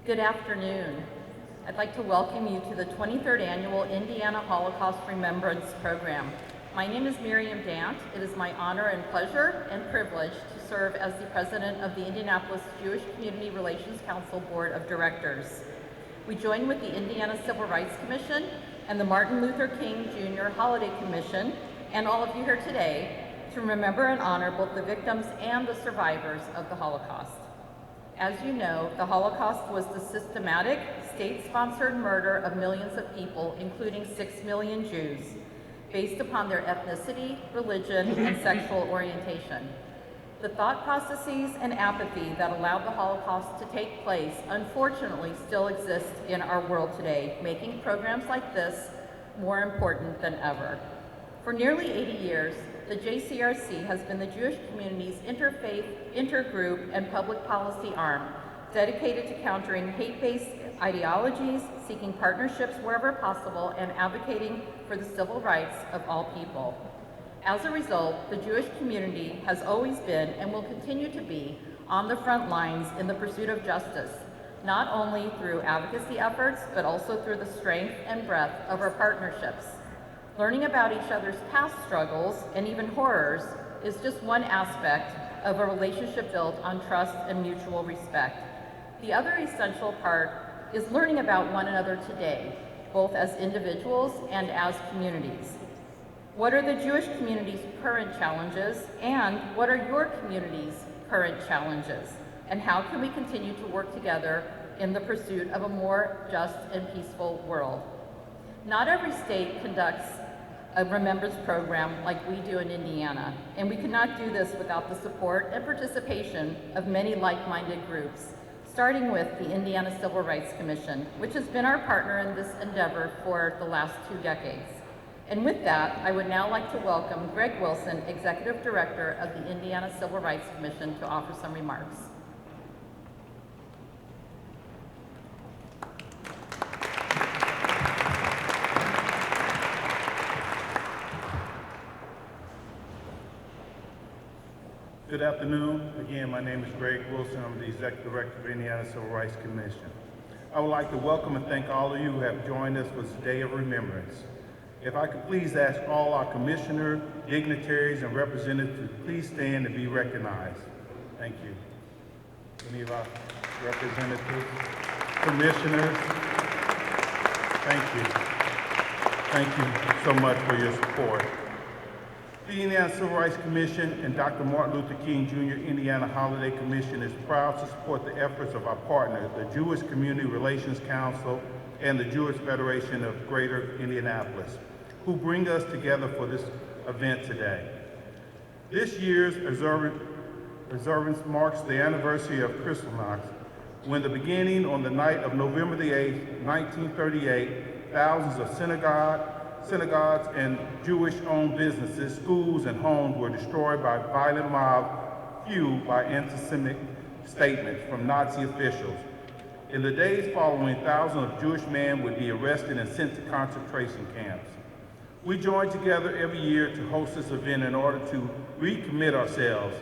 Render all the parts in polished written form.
Good afternoon. I'd like to welcome you to the 23rd Annual Indiana Holocaust Remembrance Program. My name is Miriam Dant. It is my honor and pleasure and privilege to serve as the president of the Indianapolis Jewish Community Relations Council Board of Directors. We join with the Indiana Civil Rights Commission and the Martin Luther King Jr. Holiday Commission and all of you here today to remember and honor both the victims and the survivors of the Holocaust. As you know, the Holocaust was the systematic, state-sponsored murder of millions of people, including 6 million Jews, based upon their ethnicity, religion, and sexual orientation. The thought processes and apathy that allowed the Holocaust to take place unfortunately still exist in our world today, making programs like this more important than ever. For nearly 80 years, the JCRC has been the Jewish community's interfaith, intergroup, and public policy arm, dedicated to countering hate-based ideologies, seeking partnerships wherever possible, and advocating for the civil rights of all people. As a result, the Jewish community has always been and will continue to be on the front lines in the pursuit of justice, not only through advocacy efforts, but also through the strength and breadth of our partnerships. Learning about each other's past struggles and even horrors is just one aspect of a relationship built on trust and mutual respect. The other essential part is learning about one another today, both as individuals and as communities. What are the Jewish community's current challenges, and what are your community's current challenges? And how can we continue to work together in the pursuit of a more just and peaceful world? Not every state conducts a remembrance program like we do in Indiana, and we could not do this without the support and participation of many like-minded groups, starting with the Indiana Civil Rights Commission, which has been our partner in this endeavor for the last 2 decades. And with that, I would now like to welcome Greg Wilson, Executive Director of the Indiana Civil Rights Commission, to offer some remarks. Good afternoon. Again, my name is Greg Wilson. I'm the Executive Director of Indiana Civil Rights Commission. I would like to welcome and thank all of you who have joined us for this Day of Remembrance. If I could please ask all our commissioners, dignitaries, and representatives to please stand and be recognized. Thank you. Any of our representatives, commissioners, thank you. Thank you so much for your support. The Indiana Civil Rights Commission and Dr. Martin Luther King Jr. Indiana Holiday Commission is proud to support the efforts of our partners, the Jewish Community Relations Council and the Jewish Federation of Greater Indianapolis, who bring us together for this event today. This year's observance marks the anniversary of Kristallnacht, when the beginning on the night of November the 8th, 1938, thousands of synagogues and Jewish-owned businesses, schools, and homes were destroyed by violent mobs fueled by anti-Semitic statements from Nazi officials. In the days following, thousands of Jewish men would be arrested and sent to concentration camps. We join together every year to host this event in order to recommit ourselves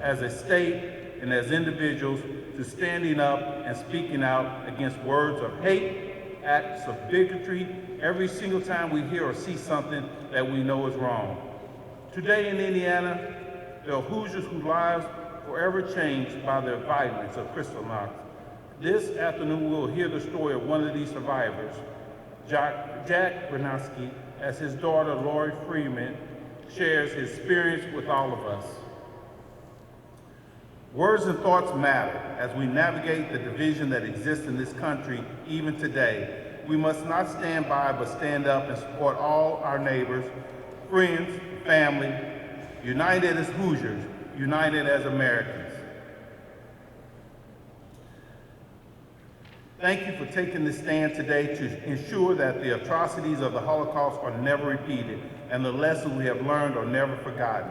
as a state and as individuals to standing up and speaking out against words of hate, acts of bigotry, every single time we hear or see something that we know is wrong. Today in Indiana, there are Hoosiers whose lives forever changed by the violence of Kristallnacht. This afternoon, we'll hear the story of one of these survivors, Jack Bernaski, as his daughter, Lori Freeman, shares his experience with all of us. Words and thoughts matter as we navigate the division that exists in this country even today. We must not stand by, but stand up and support all our neighbors, friends, family, united as Hoosiers, united as Americans. Thank you for taking this stand today to ensure that the atrocities of the Holocaust are never repeated and the lessons we have learned are never forgotten.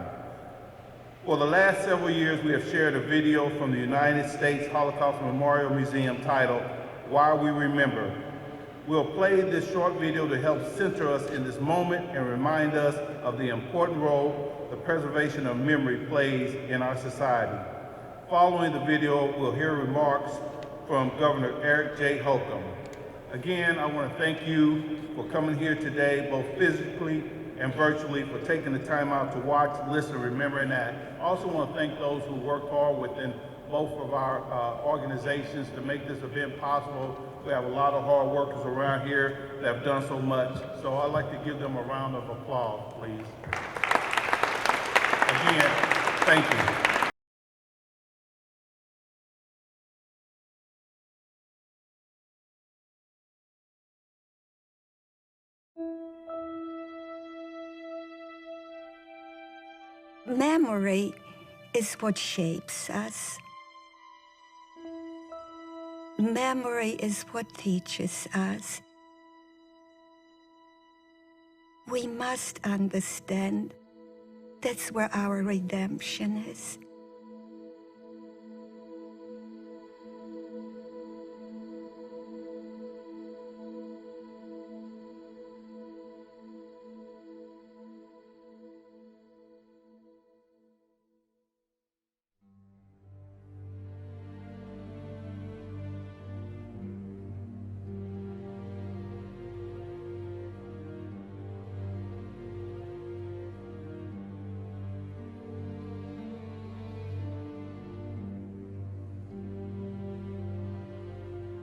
For the last several years, we have shared a video from the United States Holocaust Memorial Museum titled, Why We Remember. We'll play this short video to help center us in this moment and remind us of the important role the preservation of memory plays in our society. Following the video, we'll hear remarks from Governor Eric J. Holcomb. Again, I want to thank you for coming here today, both physically and virtually, for taking the time out to watch, listen, remember, and act. I also want to thank those who worked hard within both of our organizations to make this event possible. We have a lot of hard workers around here that have done so much. So I'd like to give them a round of applause, please. Again, thank you. Memory is what shapes us. Memory is what teaches us. We must understand that's where our redemption is.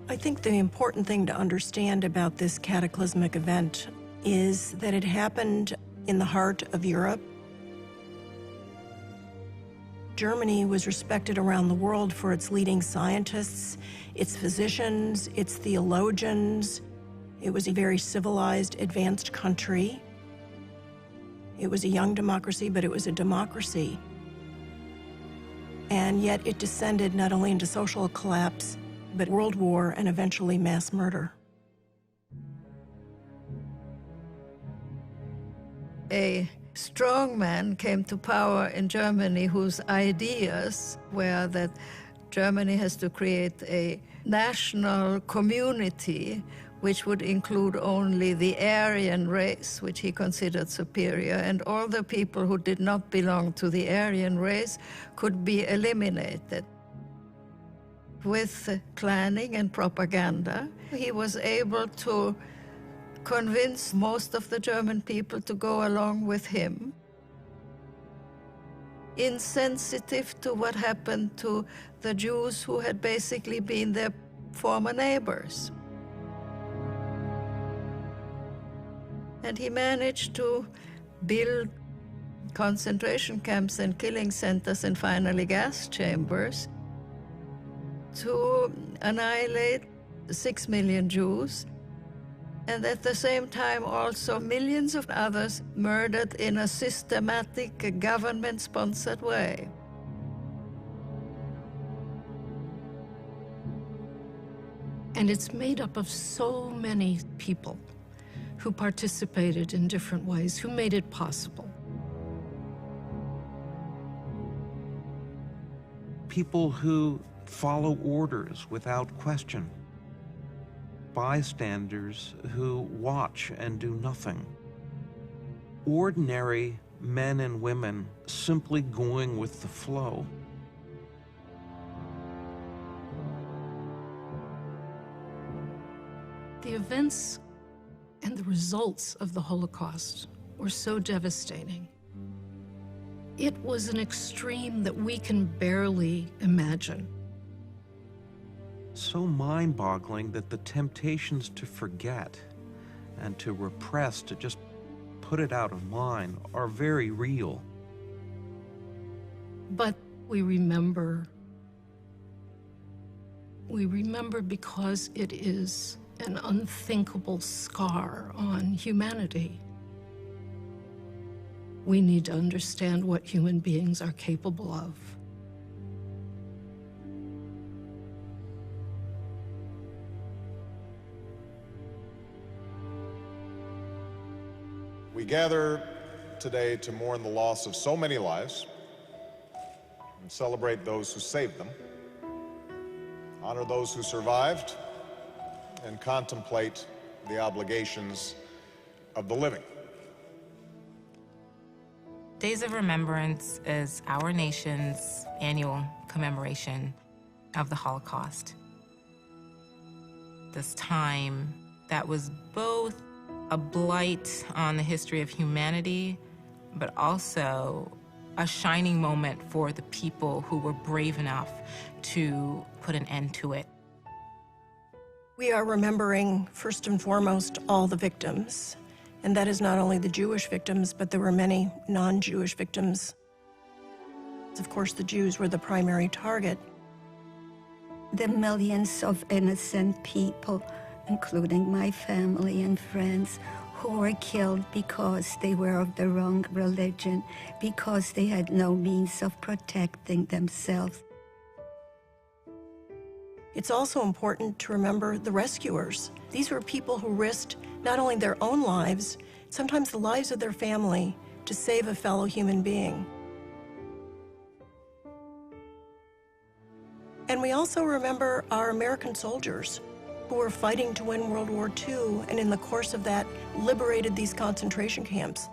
I think the important thing to understand about this cataclysmic event is that it happened in the heart of Europe. Germany was respected around the world for its leading scientists, its physicians, its theologians. It was a very civilized, advanced country. It was a young democracy, but it was a democracy. And yet it descended not only into social collapse, but world war and eventually mass murder. A strong man came to power in Germany whose ideas were that Germany has to create a national community which would include only the Aryan race, which he considered superior, and all the people who did not belong to the Aryan race could be eliminated. With planning and propaganda, he was able to convince most of the German people to go along with him. Insensitive to what happened to the Jews who had basically been their former neighbors. And he managed to build concentration camps and killing centers and finally gas chambers to annihilate 6 million Jews, and at the same time also millions of others murdered in a systematic government-sponsored way. And it's made up of so many people who participated in different ways, who made it possible. People who follow orders without question. Bystanders who watch and do nothing. Ordinary men and women simply going with the flow. The events and the results of the Holocaust were so devastating. It was an extreme that we can barely imagine. So mind-boggling that the temptations to forget and to repress, to just put it out of mind, are very real. But we remember. We remember because it is an unthinkable scar on humanity. We need to understand what human beings are capable of. We gather today to mourn the loss of so many lives and celebrate those who saved them, honor those who survived, and contemplate the obligations of the living. Days of Remembrance is our nation's annual commemoration of the Holocaust. this time that was both a blight on the history of humanity, but also a shining moment for the people who were brave enough to put an end to it. We are remembering, first and foremost, all the victims. And that is not only the Jewish victims, but there were many non-Jewish victims. Of course, the Jews were the primary target. The millions of innocent people, including my family and friends, who were killed because they were of the wrong religion, because they had no means of protecting themselves. It's also important to remember the rescuers. These were people who risked not only their own lives, sometimes the lives of their family, to save a fellow human being. And we also remember our American soldiers who were fighting to win World War II, and in the course of that, liberated these concentration camps.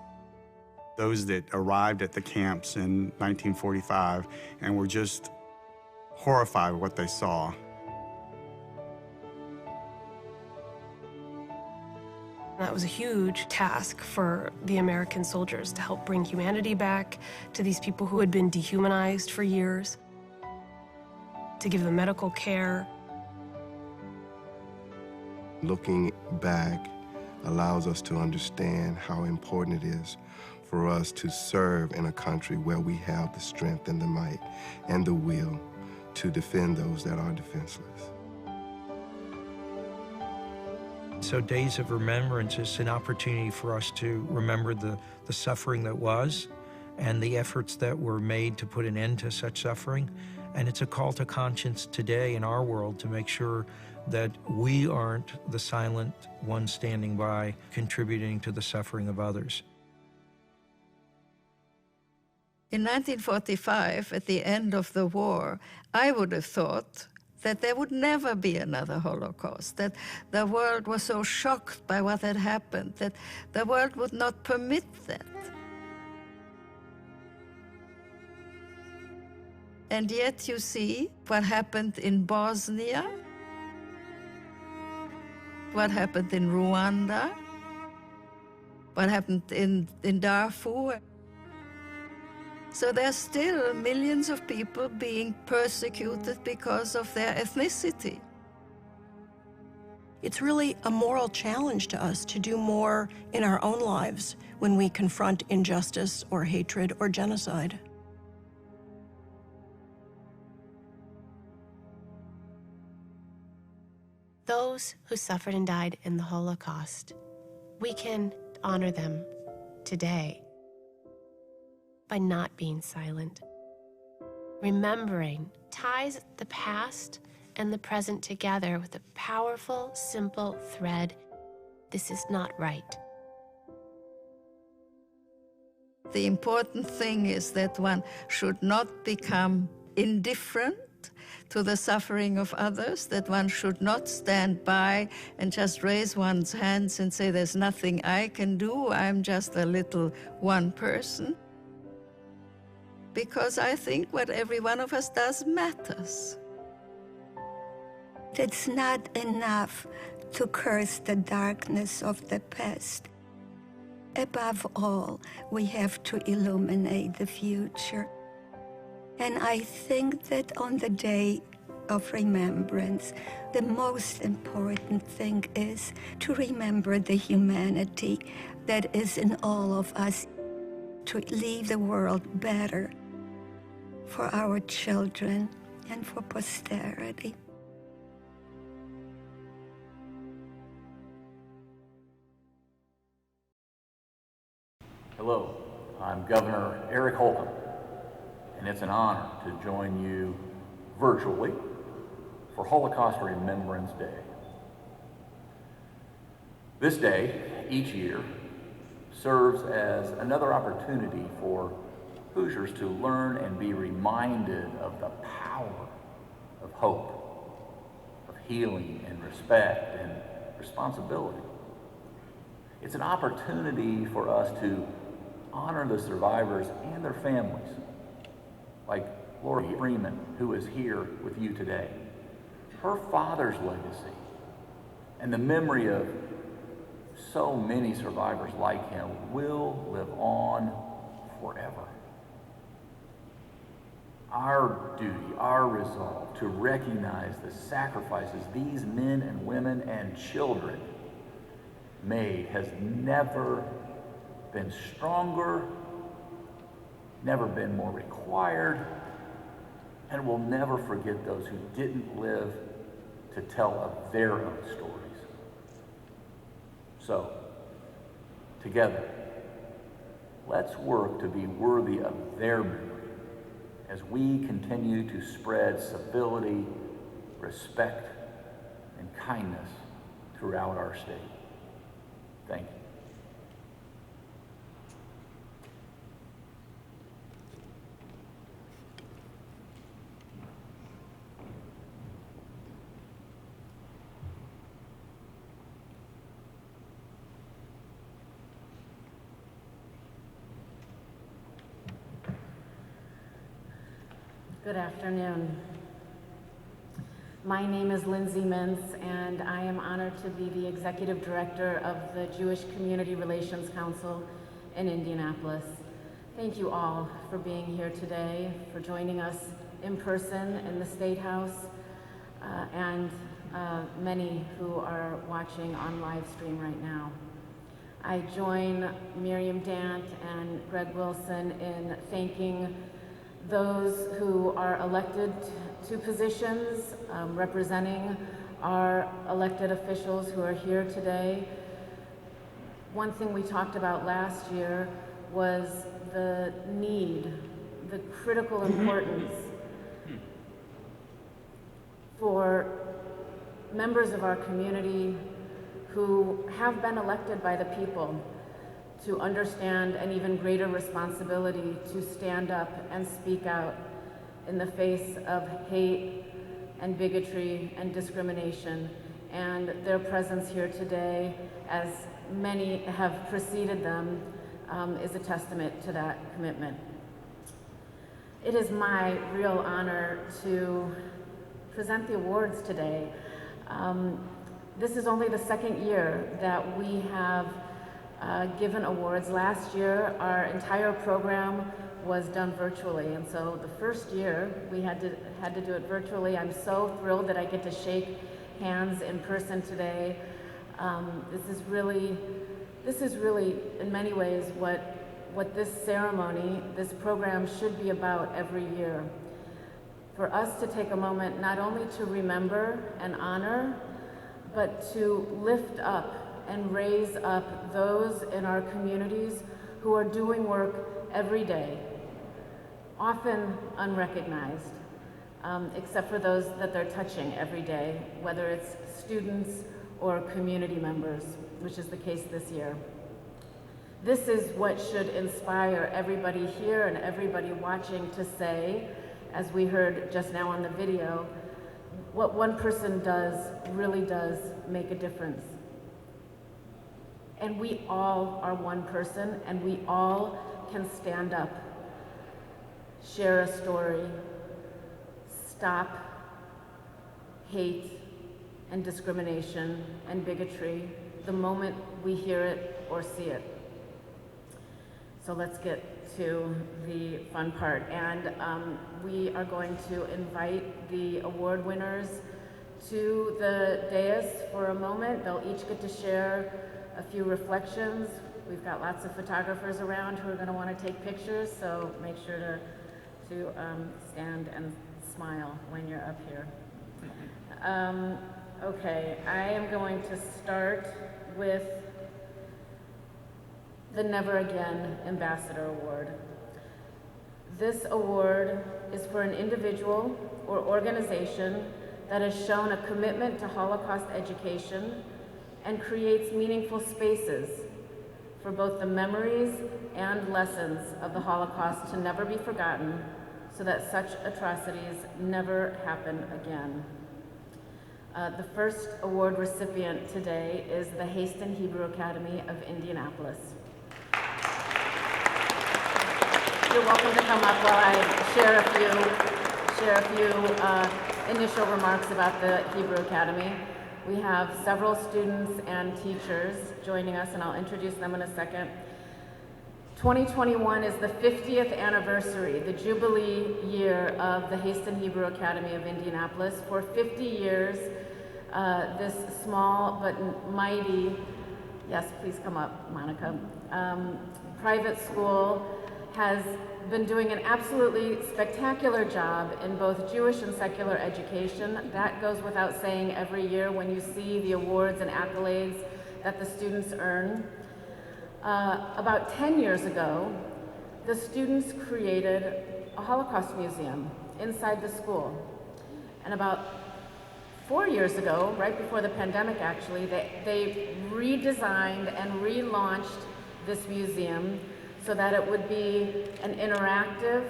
Those that arrived at the camps in 1945 and were just horrified with what they saw. That was a huge task for the American soldiers to help bring humanity back to these people who had been dehumanized for years, to give them medical care. Looking back allows us to understand how important it is for us to serve in a country where we have the strength and the might and the will to defend those that are defenseless. So Days of Remembrance is an opportunity for us to remember the suffering that was and the efforts that were made to put an end to such suffering. And it's a call to conscience today in our world to make sure that we aren't the silent ones standing by, contributing to the suffering of others. In 1945, at the end of the war, I would have thought that there would never be another Holocaust, that the world was so shocked by what had happened, that the world would not permit that. And yet you see what happened in Bosnia, what happened in Rwanda, what happened in Darfur. So there's still millions of people being persecuted because of their ethnicity. It's really a moral challenge to us to do more in our own lives when we confront injustice or hatred or genocide. Those who suffered and died in the Holocaust, we can honor them today by not being silent. Remembering ties the past and the present together with a powerful, simple thread. This is not right. The important thing is that one should not become indifferent to the suffering of others, that one should not stand by and just raise one's hands and say, there's nothing I can do, I'm just a little one person. Because I think what every one of us does matters. It's not enough to curse the darkness of the past. Above all, we have to illuminate the future. And I think that on the Day of Remembrance, the most important thing is to remember the humanity that is in all of us, to leave the world better for our children and for posterity. Hello, I'm Governor Eric Holcomb, and it's an honor to join you virtually for Holocaust Remembrance Day. This day, each year, serves as another opportunity for Hoosiers to learn and be reminded of the power of hope, of healing and respect and responsibility. It's an opportunity for us to honor the survivors and their families, like Lori Freeman, who is here with you today. Her father's legacy And the memory of so many survivors like him will live on forever. Our duty, our resolve to recognize the sacrifices these men and women and children made has never been stronger, never been more required, and we'll never forget those who didn't live to tell of their own stories. So, together, let's work to be worthy of their memory as we continue to spread civility, respect, and kindness throughout our state. Thank you. Good afternoon. My name is Lindsay Mintz, and I am honored to be the Executive Director of the Jewish Community Relations Council in Indianapolis. Thank you all for being here today, for joining us in person in the State House, and many who are watching on live stream right now. I join Miriam Dant and Greg Wilson in thanking those who are elected to positions, representing our elected officials who are here today. One thing we talked about last year was the need, the critical importance for members of our community who have been elected by the people to understand an even greater responsibility to stand up and speak out in the face of hate and bigotry and discrimination. And their presence here today, as many have preceded them, is a testament to that commitment. It is my real honor to present the awards today. This is only the second year that we have given awards. Last year, our entire program was done virtually, and so the first year we had to do it virtually. I'm so thrilled that I get to shake hands in person today. This is really, in many ways, what this ceremony, this program should be about every year. For us to take a moment not only to remember and honor, but to lift up and raise up those in our communities who are doing work every day, often unrecognized, except for those that they're touching every day, whether it's students or community members, which is the case this year. This is what should inspire everybody here and everybody watching to say, as we heard just now on the video, what one person does really does make a difference. And we all are one person, and we all can stand up, share a story, stop hate and discrimination and bigotry the moment we hear it or see it. So let's get to the fun part. And we are going to invite the award winners to the dais for a moment. They'll each get to share a few reflections. We've got lots of photographers around who are going to want to take pictures, so make sure to stand and smile when you're up here. Okay, I am going to start with the Never Again Ambassador Award. This award is for an individual or organization that has shown a commitment to Holocaust education and creates meaningful spaces for both the memories and lessons of the Holocaust to never be forgotten, so that such atrocities never happen again. The first award recipient today is the Haston Hebrew Academy of Indianapolis. You're welcome to come up while I share a few initial remarks about the Hebrew Academy. we have several students and teachers joining us, and I'll introduce them in a second. 2021 is the 50th anniversary, the Jubilee year of the Haston Hebrew Academy of Indianapolis. For 50 years, this small but mighty, yes, please come up, Monica, private school has been doing an absolutely spectacular job in both Jewish and secular education. That goes without saying every year when you see the awards and accolades that the students earn. About 10 years ago, the students created a Holocaust museum inside the school. And about 4 years ago, right before the pandemic actually, they redesigned and relaunched this museum so that it would be an interactive,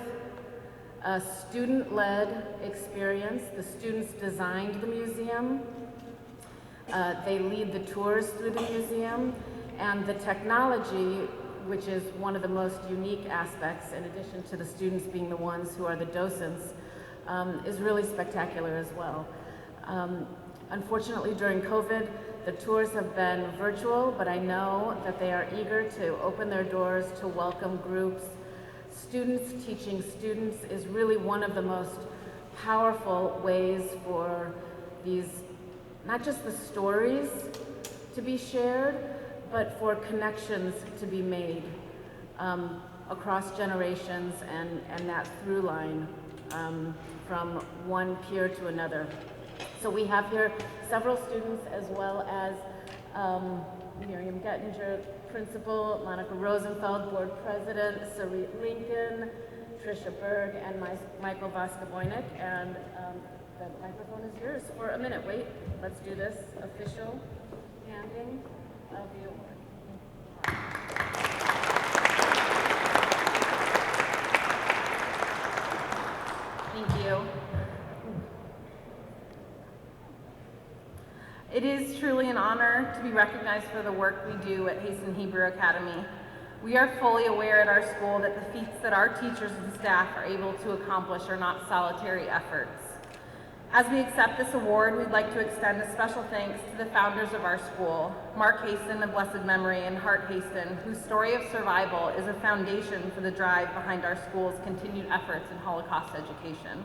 student-led experience. The students designed the museum. They lead the tours through the museum. And the technology, which is one of the most unique aspects, in addition to the students being the ones who are the docents, is really spectacular as well. Unfortunately, during COVID, the tours have been virtual, but I know that they are eager to open their doors to welcome groups. Students teaching students is really one of the most powerful ways for these, not just the stories to be shared, but for connections to be made across generations and that through line from one peer to another. So we have here several students as well as Miriam Gettinger, principal, Monica Rosenfeld, board president, Sarit Lincoln, Tricia Berg, and Michael Voskoboynik. And the microphone is yours for a minute. Wait, let's do this official handing of the award. Thank you. It is truly an honor to be recognized for the work we do at Haston Hebrew Academy. We are fully aware at our school that the feats that our teachers and staff are able to accomplish are not solitary efforts. As we accept this award, we'd like to extend a special thanks to the founders of our school, Mark Haston of blessed memory and Hart Haston, whose story of survival is a foundation for the drive behind our school's continued efforts in Holocaust education.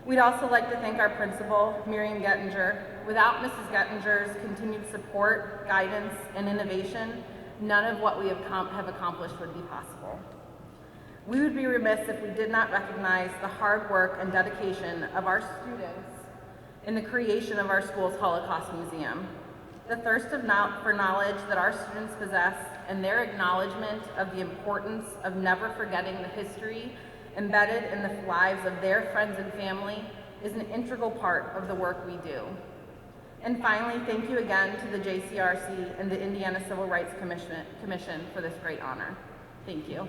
We'd also like to thank our principal, Miriam Gettinger. Without Mrs. Gettinger's continued support, guidance, and innovation, none of what we have accomplished would be possible. We would be remiss if we did not recognize the hard work and dedication of our students in the creation of our school's Holocaust Museum. The thirst for knowledge that our students possess and their acknowledgement of the importance of never forgetting the history embedded in the lives of their friends and family is an integral part of the work we do. And finally, thank you again to the JCRC and the Indiana Civil Rights Commission for this great honor. Thank you.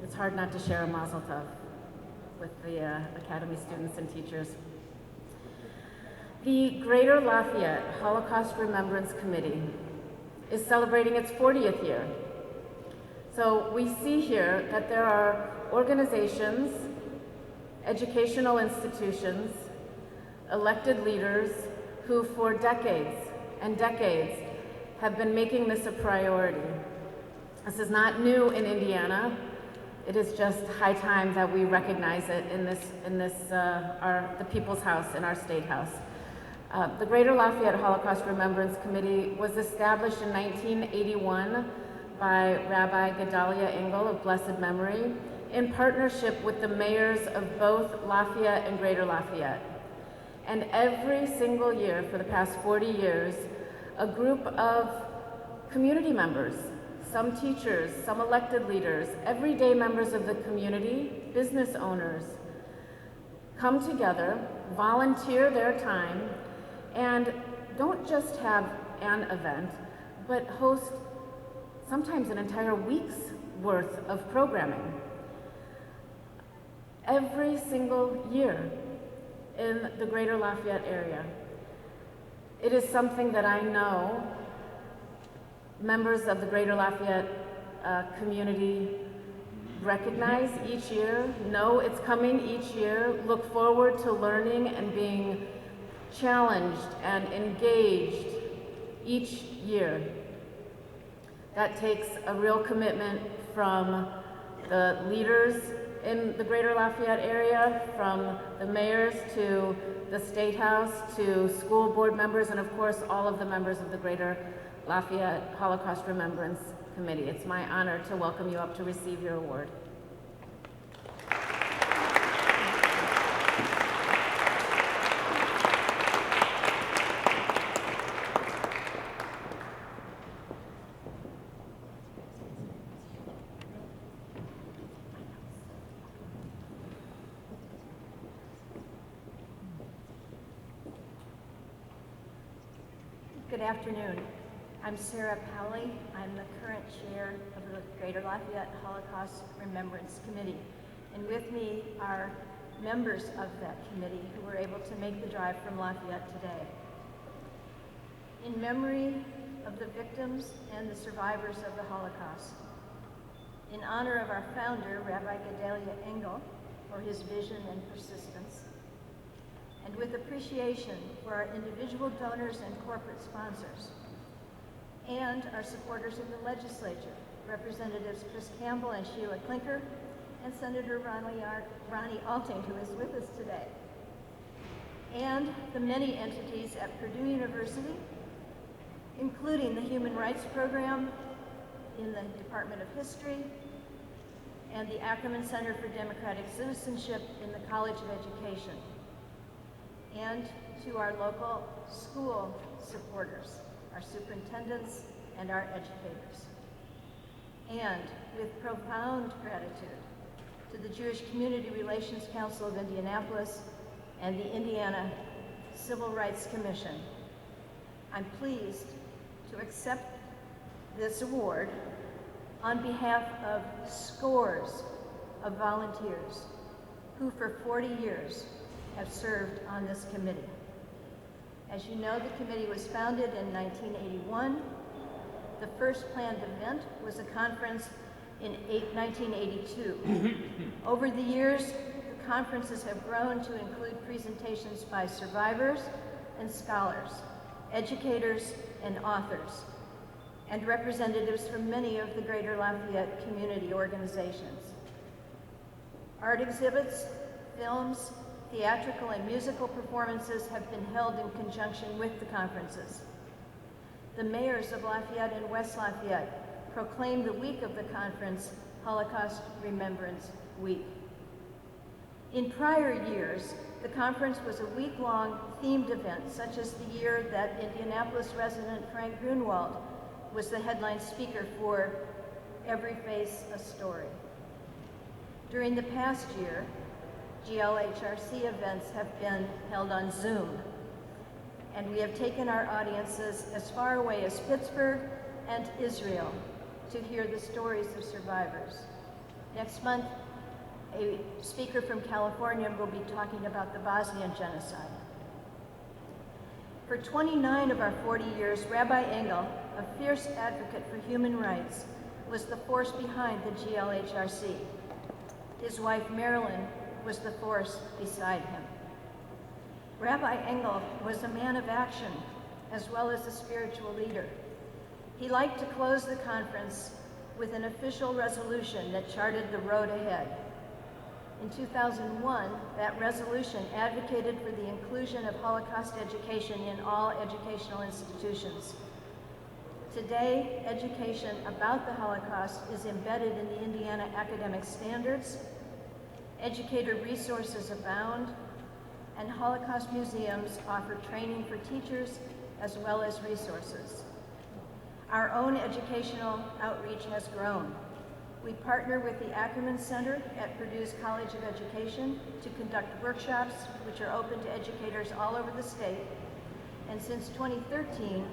It's hard not to share a mazel tov with the Academy students and teachers. The Greater Lafayette Holocaust Remembrance Committee is celebrating its 40th year. So we see here that there are organizations, educational institutions, elected leaders who for decades and decades have been making this a priority. This is not new in Indiana. It is just high time that we recognize it in the People's House, in our State House. The Greater Lafayette Holocaust Remembrance Committee was established in 1981 by Rabbi Gedalia Engel of blessed memory in partnership with the mayors of both Lafayette and Greater Lafayette. And every single year for the past 40 years, a group of community members some teachers, some elected leaders, everyday members of the community, business owners, come together, volunteer their time, and don't just have an event, but host sometimes an entire week's worth of programming. Every single year in the greater Lafayette area. It is something that I know members of the greater Lafayette community recognize each year, know it's coming each year, look forward to learning and being challenged and engaged each year. That takes a real commitment from the leaders in the greater Lafayette area, from the mayors to the State House to school board members, and of course all of the members of the greater Lafayette Holocaust Remembrance Committee. It's my honor to welcome you up to receive your award. Good afternoon. I'm Sarah Powley. I'm the current chair of the Greater Lafayette Holocaust Remembrance Committee. And with me are members of that committee who were able to make the drive from Lafayette today. In memory of the victims and the survivors of the Holocaust, in honor of our founder, Rabbi Gedalia Engel, for his vision and persistence, and with appreciation for our individual donors and corporate sponsors, and our supporters in the legislature, Representatives Chris Campbell and Sheila Klinker, and Senator Ronnie Alting, who is with us today, and the many entities at Purdue University, including the Human Rights Program in the Department of History, and the Ackerman Center for Democratic Citizenship in the College of Education, and to our local school supporters, our superintendents, and our educators. And with profound gratitude to the Jewish Community Relations Council of Indianapolis and the Indiana Civil Rights Commission, I'm pleased to accept this award on behalf of scores of volunteers who for 40 years have served on this committee. As you know, the committee was founded in 1981. The first planned event was a conference in 1982. Over the years, the conferences have grown to include presentations by survivors and scholars, educators and authors, and representatives from many of the greater Lafayette community organizations. Art exhibits, films, theatrical and musical performances have been held in conjunction with the conferences. The mayors of Lafayette and West Lafayette proclaimed the week of the conference Holocaust Remembrance Week. In prior years, the conference was a week-long themed event, such as the year that Indianapolis resident Frank Grunwald was the headline speaker for Every Face a Story. During the past year, GLHRC events have been held on Zoom, and we have taken our audiences as far away as Pittsburgh and Israel to hear the stories of survivors. Next month, a speaker from California will be talking about the Bosnian genocide. For 29 of our 40 years, Rabbi Engel, a fierce advocate for human rights, was the force behind the GLHRC. His wife, Marilyn, was the force beside him. Rabbi Engel was a man of action as well as a spiritual leader. He liked to close the conference with an official resolution that charted the road ahead. In 2001, that resolution advocated for the inclusion of Holocaust education in all educational institutions. Today, education about the Holocaust is embedded in the Indiana academic standards. Educator resources abound, and Holocaust museums offer training for teachers as well as resources. our own educational outreach has grown. We partner with the Ackerman Center at Purdue's College of Education to conduct workshops which are open to educators all over the state. And since 2013,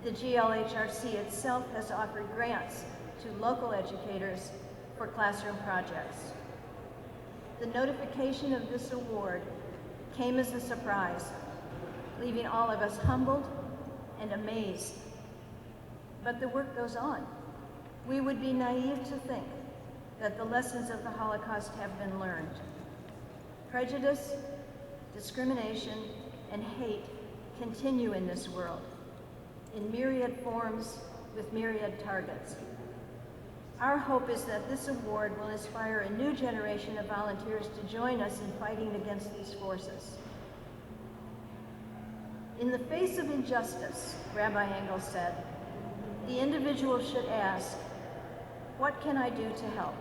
the GLHRC itself has offered grants to local educators for classroom projects. The notification of this award came as a surprise, leaving all of us humbled and amazed. But the work goes on. We would be naive to think that the lessons of the Holocaust have been learned. Prejudice, discrimination, and hate continue in this world, in myriad forms with myriad targets. Our hope is that this award will inspire a new generation of volunteers to join us in fighting against these forces. In the face of injustice, Rabbi Engel said, the individual should ask, what can I do to help?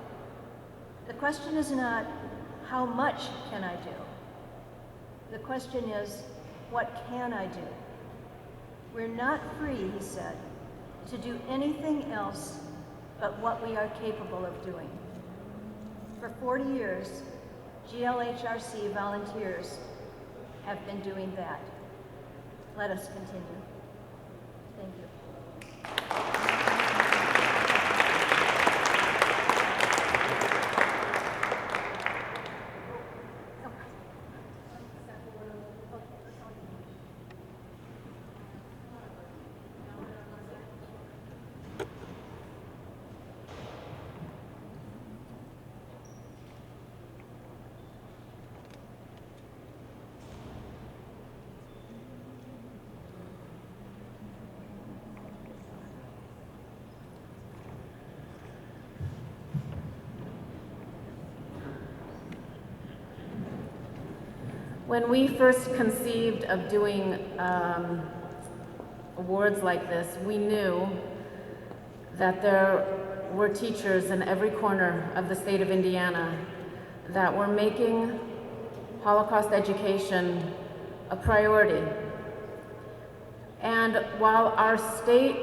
The question is not, how much can I do? The question is, what can I do? We're not free, he said, to do anything else but what we are capable of doing. For 40 years, GLHRC volunteers have been doing that. Let us continue. Thank you. When we first conceived of doing awards like this, we knew that there were teachers in every corner of the state of Indiana that were making Holocaust education a priority. And while our state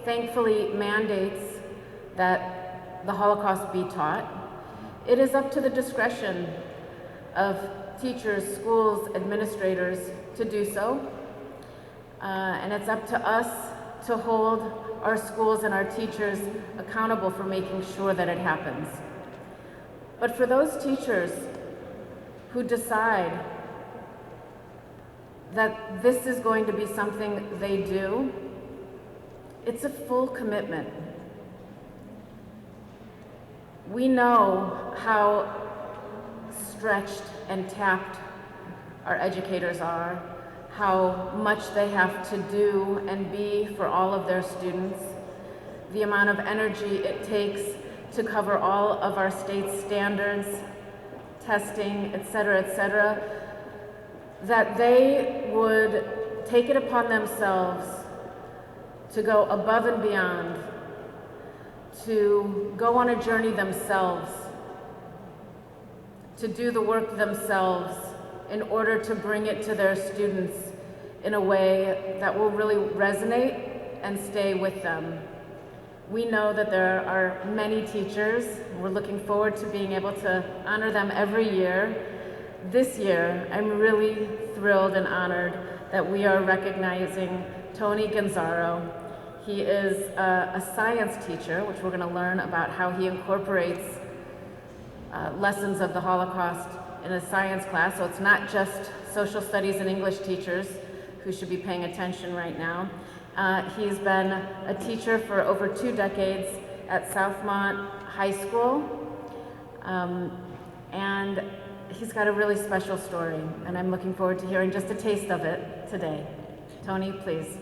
thankfully mandates that the Holocaust be taught, it is up to the discretion of teachers, schools, administrators to do so. And it's up to us to hold our schools and our teachers accountable for making sure that it happens. But for those teachers who decide that this is going to be something they do, it's a full commitment. We know how stretched and tapped our educators are, how much they have to do and be for all of their students, the amount of energy it takes to cover all of our state's standards, testing, et cetera, that they would take it upon themselves to go above and beyond, to go on a journey themselves, to do the work themselves in order to bring it to their students in a way that will really resonate and stay with them. We know that there are many teachers. We're looking forward to being able to honor them every year. This year, I'm really thrilled and honored that we are recognizing Tony Gonzaro. He is a science teacher, which we're going to learn about how he incorporates lessons of the Holocaust in a science class, so it's not just social studies and English teachers who should be paying attention right now. He's been a teacher for over 2 decades at Southmont High School, and he's got a really special story, and I'm looking forward to hearing just a taste of it today. Tony, please.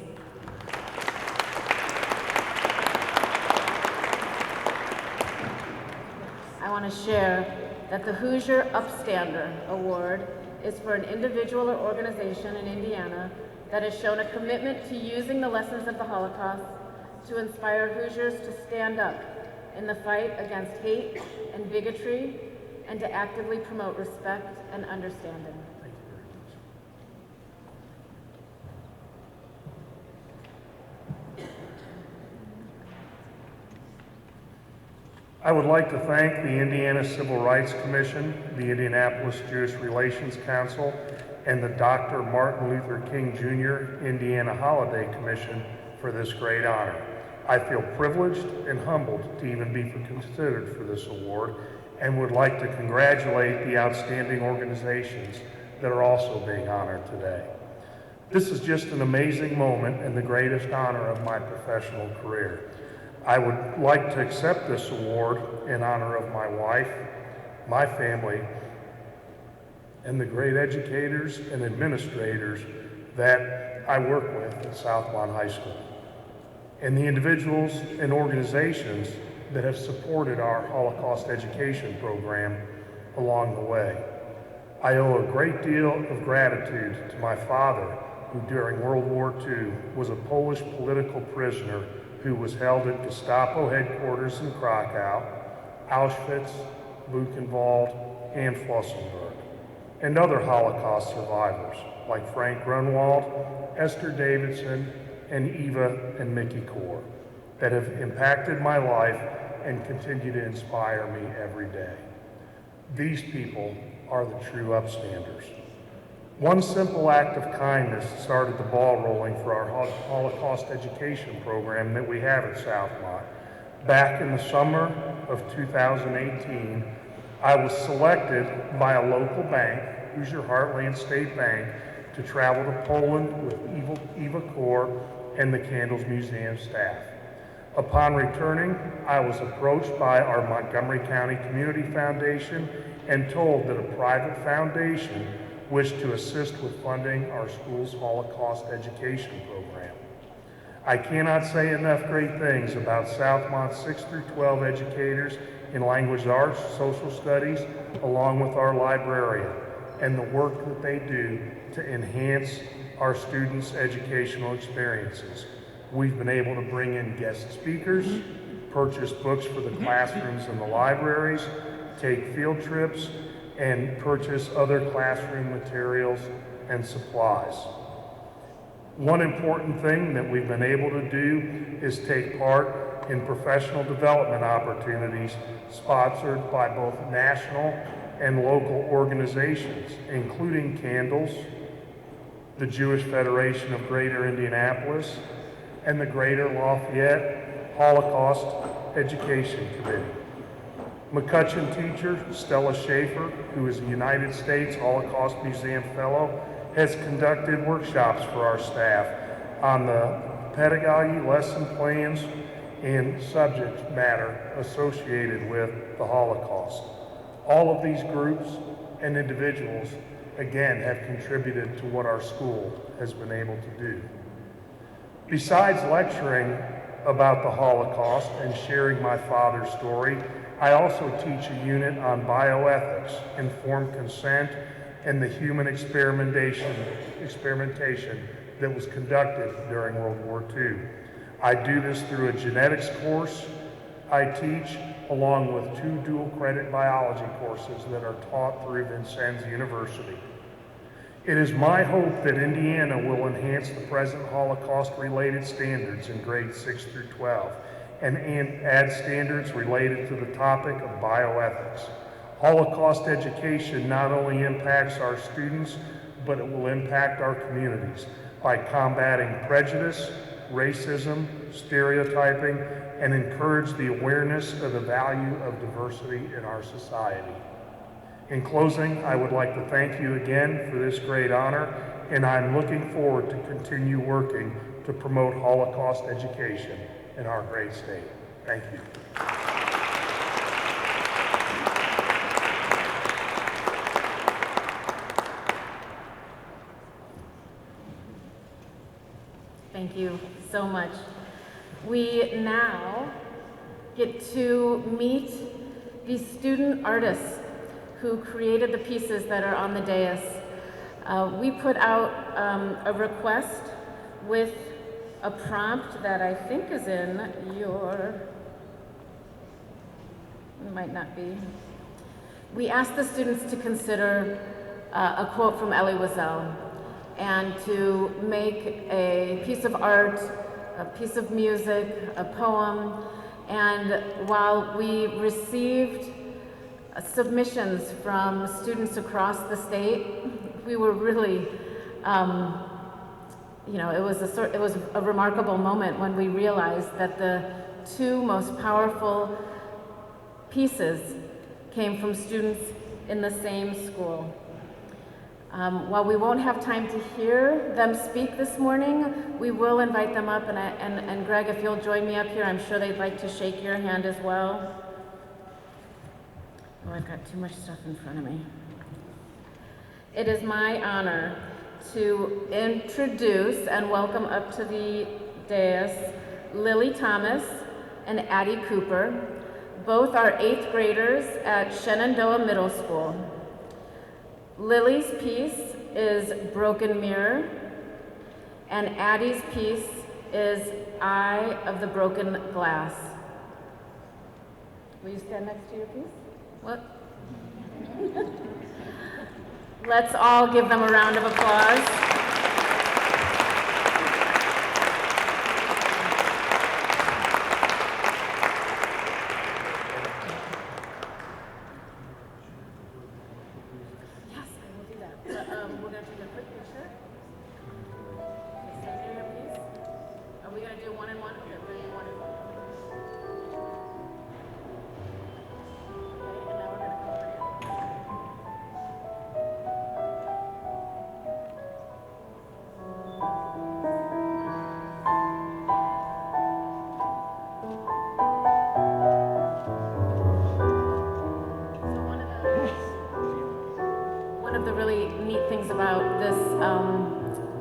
I want to share that the Hoosier Upstander Award is for an individual or organization in Indiana that has shown a commitment to using the lessons of the Holocaust to inspire Hoosiers to stand up in the fight against hate and bigotry and to actively promote respect and understanding. I would like to thank the Indiana Civil Rights Commission, the Indianapolis Jewish Relations Council, and the Dr. Martin Luther King Jr. Indiana Holiday Commission for this great honor. I feel privileged and humbled to even be considered for this award, and would like to congratulate the outstanding organizations that are also being honored today. This is just an amazing moment and the greatest honor of my professional career. I would like to accept this award in honor of my wife, my family, and the great educators and administrators that I work with at Southmont High School, and the individuals and organizations that have supported our Holocaust education program along the way. I owe a great deal of gratitude to my father, who during World War II was a Polish political prisoner who was held at Gestapo headquarters in Krakow, Auschwitz, Buchenwald, and Flossenburg, and other Holocaust survivors like Frank Grunwald, Esther Davidson, and Eva and Mickey Core that have impacted my life and continue to inspire me every day. These people are the true upstanders. One simple act of kindness started the ball rolling for our Holocaust education program that we have at Southmont. Back in the summer of 2018, I was selected by a local bank, Hoosier Heartland State Bank, to travel to Poland with Eva Core and the Candles Museum staff. Upon returning, I was approached by our Montgomery County Community Foundation and told that a private foundation wished to assist with funding our school's Holocaust education program. I cannot say enough great things about Southmont's 6 through 12 educators in language arts, social studies, along with our librarian, and the work that they do to enhance our students' educational experiences. We've been able to bring in guest speakers, purchase books for the classrooms and the libraries, take field trips, and purchase other classroom materials and supplies. One important thing that we've been able to do is take part in professional development opportunities sponsored by both national and local organizations, including Candles, the Jewish Federation of Greater Indianapolis, and the Greater Lafayette Holocaust Education Committee. McCutcheon teacher Stella Schaefer, who is a United States Holocaust Museum Fellow, has conducted workshops for our staff on the pedagogy, lesson plans, and subject matter associated with the Holocaust. All of these groups and individuals, again, have contributed to what our school has been able to do. Besides lecturing about the Holocaust and sharing my father's story, I also teach a unit on bioethics, informed consent, and the human experimentation that was conducted during World War II. I do this through a genetics course I teach, along with 2 dual credit biology courses that are taught through Vincennes University. It is my hope that Indiana will enhance the present Holocaust-related standards in grades 6 through 12 and add standards related to the topic of bioethics. Holocaust education not only impacts our students, but it will impact our communities by combating prejudice, racism, stereotyping, and encourage the awareness of the value of diversity in our society. In closing, I would like to thank you again for this great honor, and I'm looking forward to continue working to promote Holocaust education in our great state. Thank you. Thank you so much. We now get to meet these student artists who created the pieces that are on the dais. We put out a request with a prompt that I think is in your, it might not be. We asked the students to consider a quote from Elie Wiesel and to make a piece of art, a piece of music, a poem And while we received submissions from students across the state, we were really, it was a remarkable moment when we realized that the two most powerful pieces came from students in the same school. While we won't have time to hear them speak this morning, we will invite them up, and Greg, if you'll join me up here, I'm sure they'd like to shake your hand as well. Oh, I've got too much stuff in front of me. It is my honor to introduce and welcome up to the dais Lily Thomas and Addie Cooper. Both are 8th graders at Shenandoah Middle School. Lily's piece is Broken Mirror, and Addie's piece is Eye of the Broken Glass. Will you stand next to your piece? What? Let's all give them a round of applause.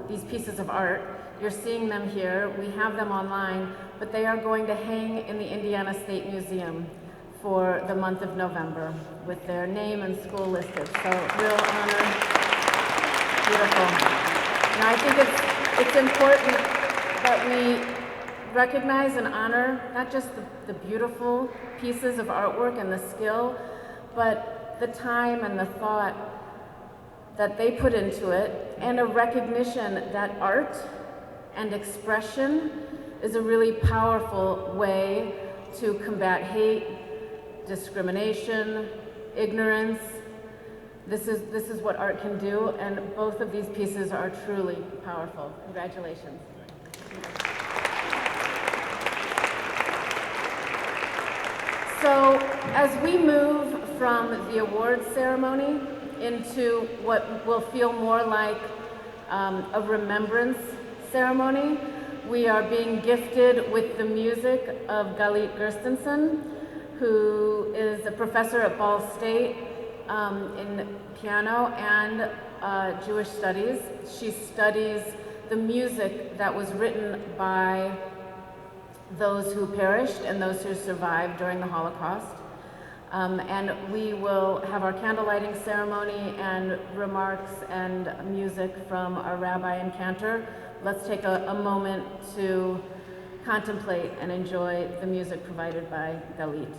These pieces of art, you're seeing them here, we have them online, but they are going to hang in the Indiana State Museum for the month of November with their name and school listed. So real honor, beautiful. Now I think it's important that we recognize and honor not just the beautiful pieces of artwork and the skill, but the time and the thought that they put into it, and a recognition that art and expression is a really powerful way to combat hate, discrimination, ignorance. This is what art can do, and both of these pieces are truly powerful. Congratulations. So as we move from the awards ceremony into what will feel more like a remembrance ceremony, we are being gifted with the music of Galit Gerstensen, who is a professor at Ball State in piano and Jewish studies. She studies the music that was written by those who perished and those who survived during the Holocaust. And we will have our candle lighting ceremony and remarks and music from our rabbi and cantor. Let's take a moment to contemplate and enjoy the music provided by Galit.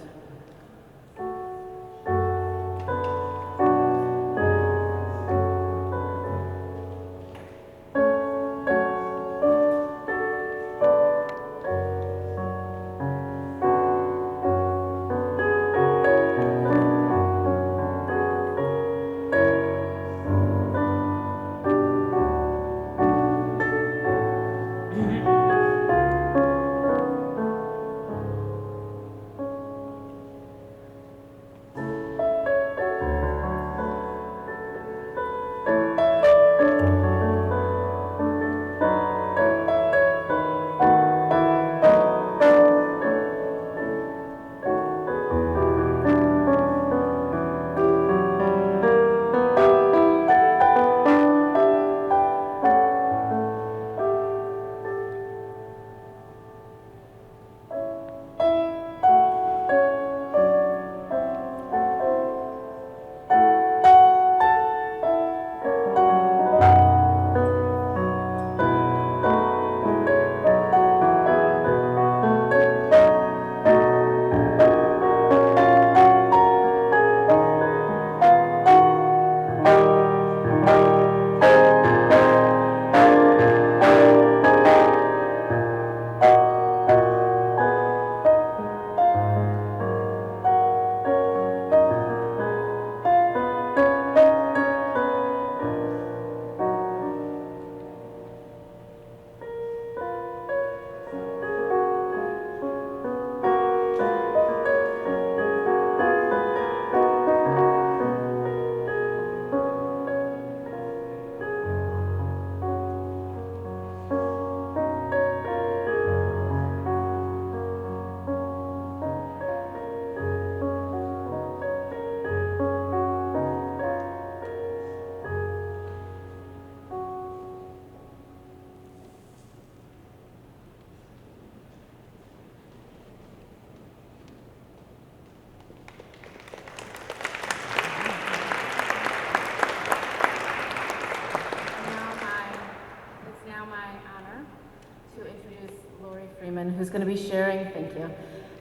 sharing. Thank you.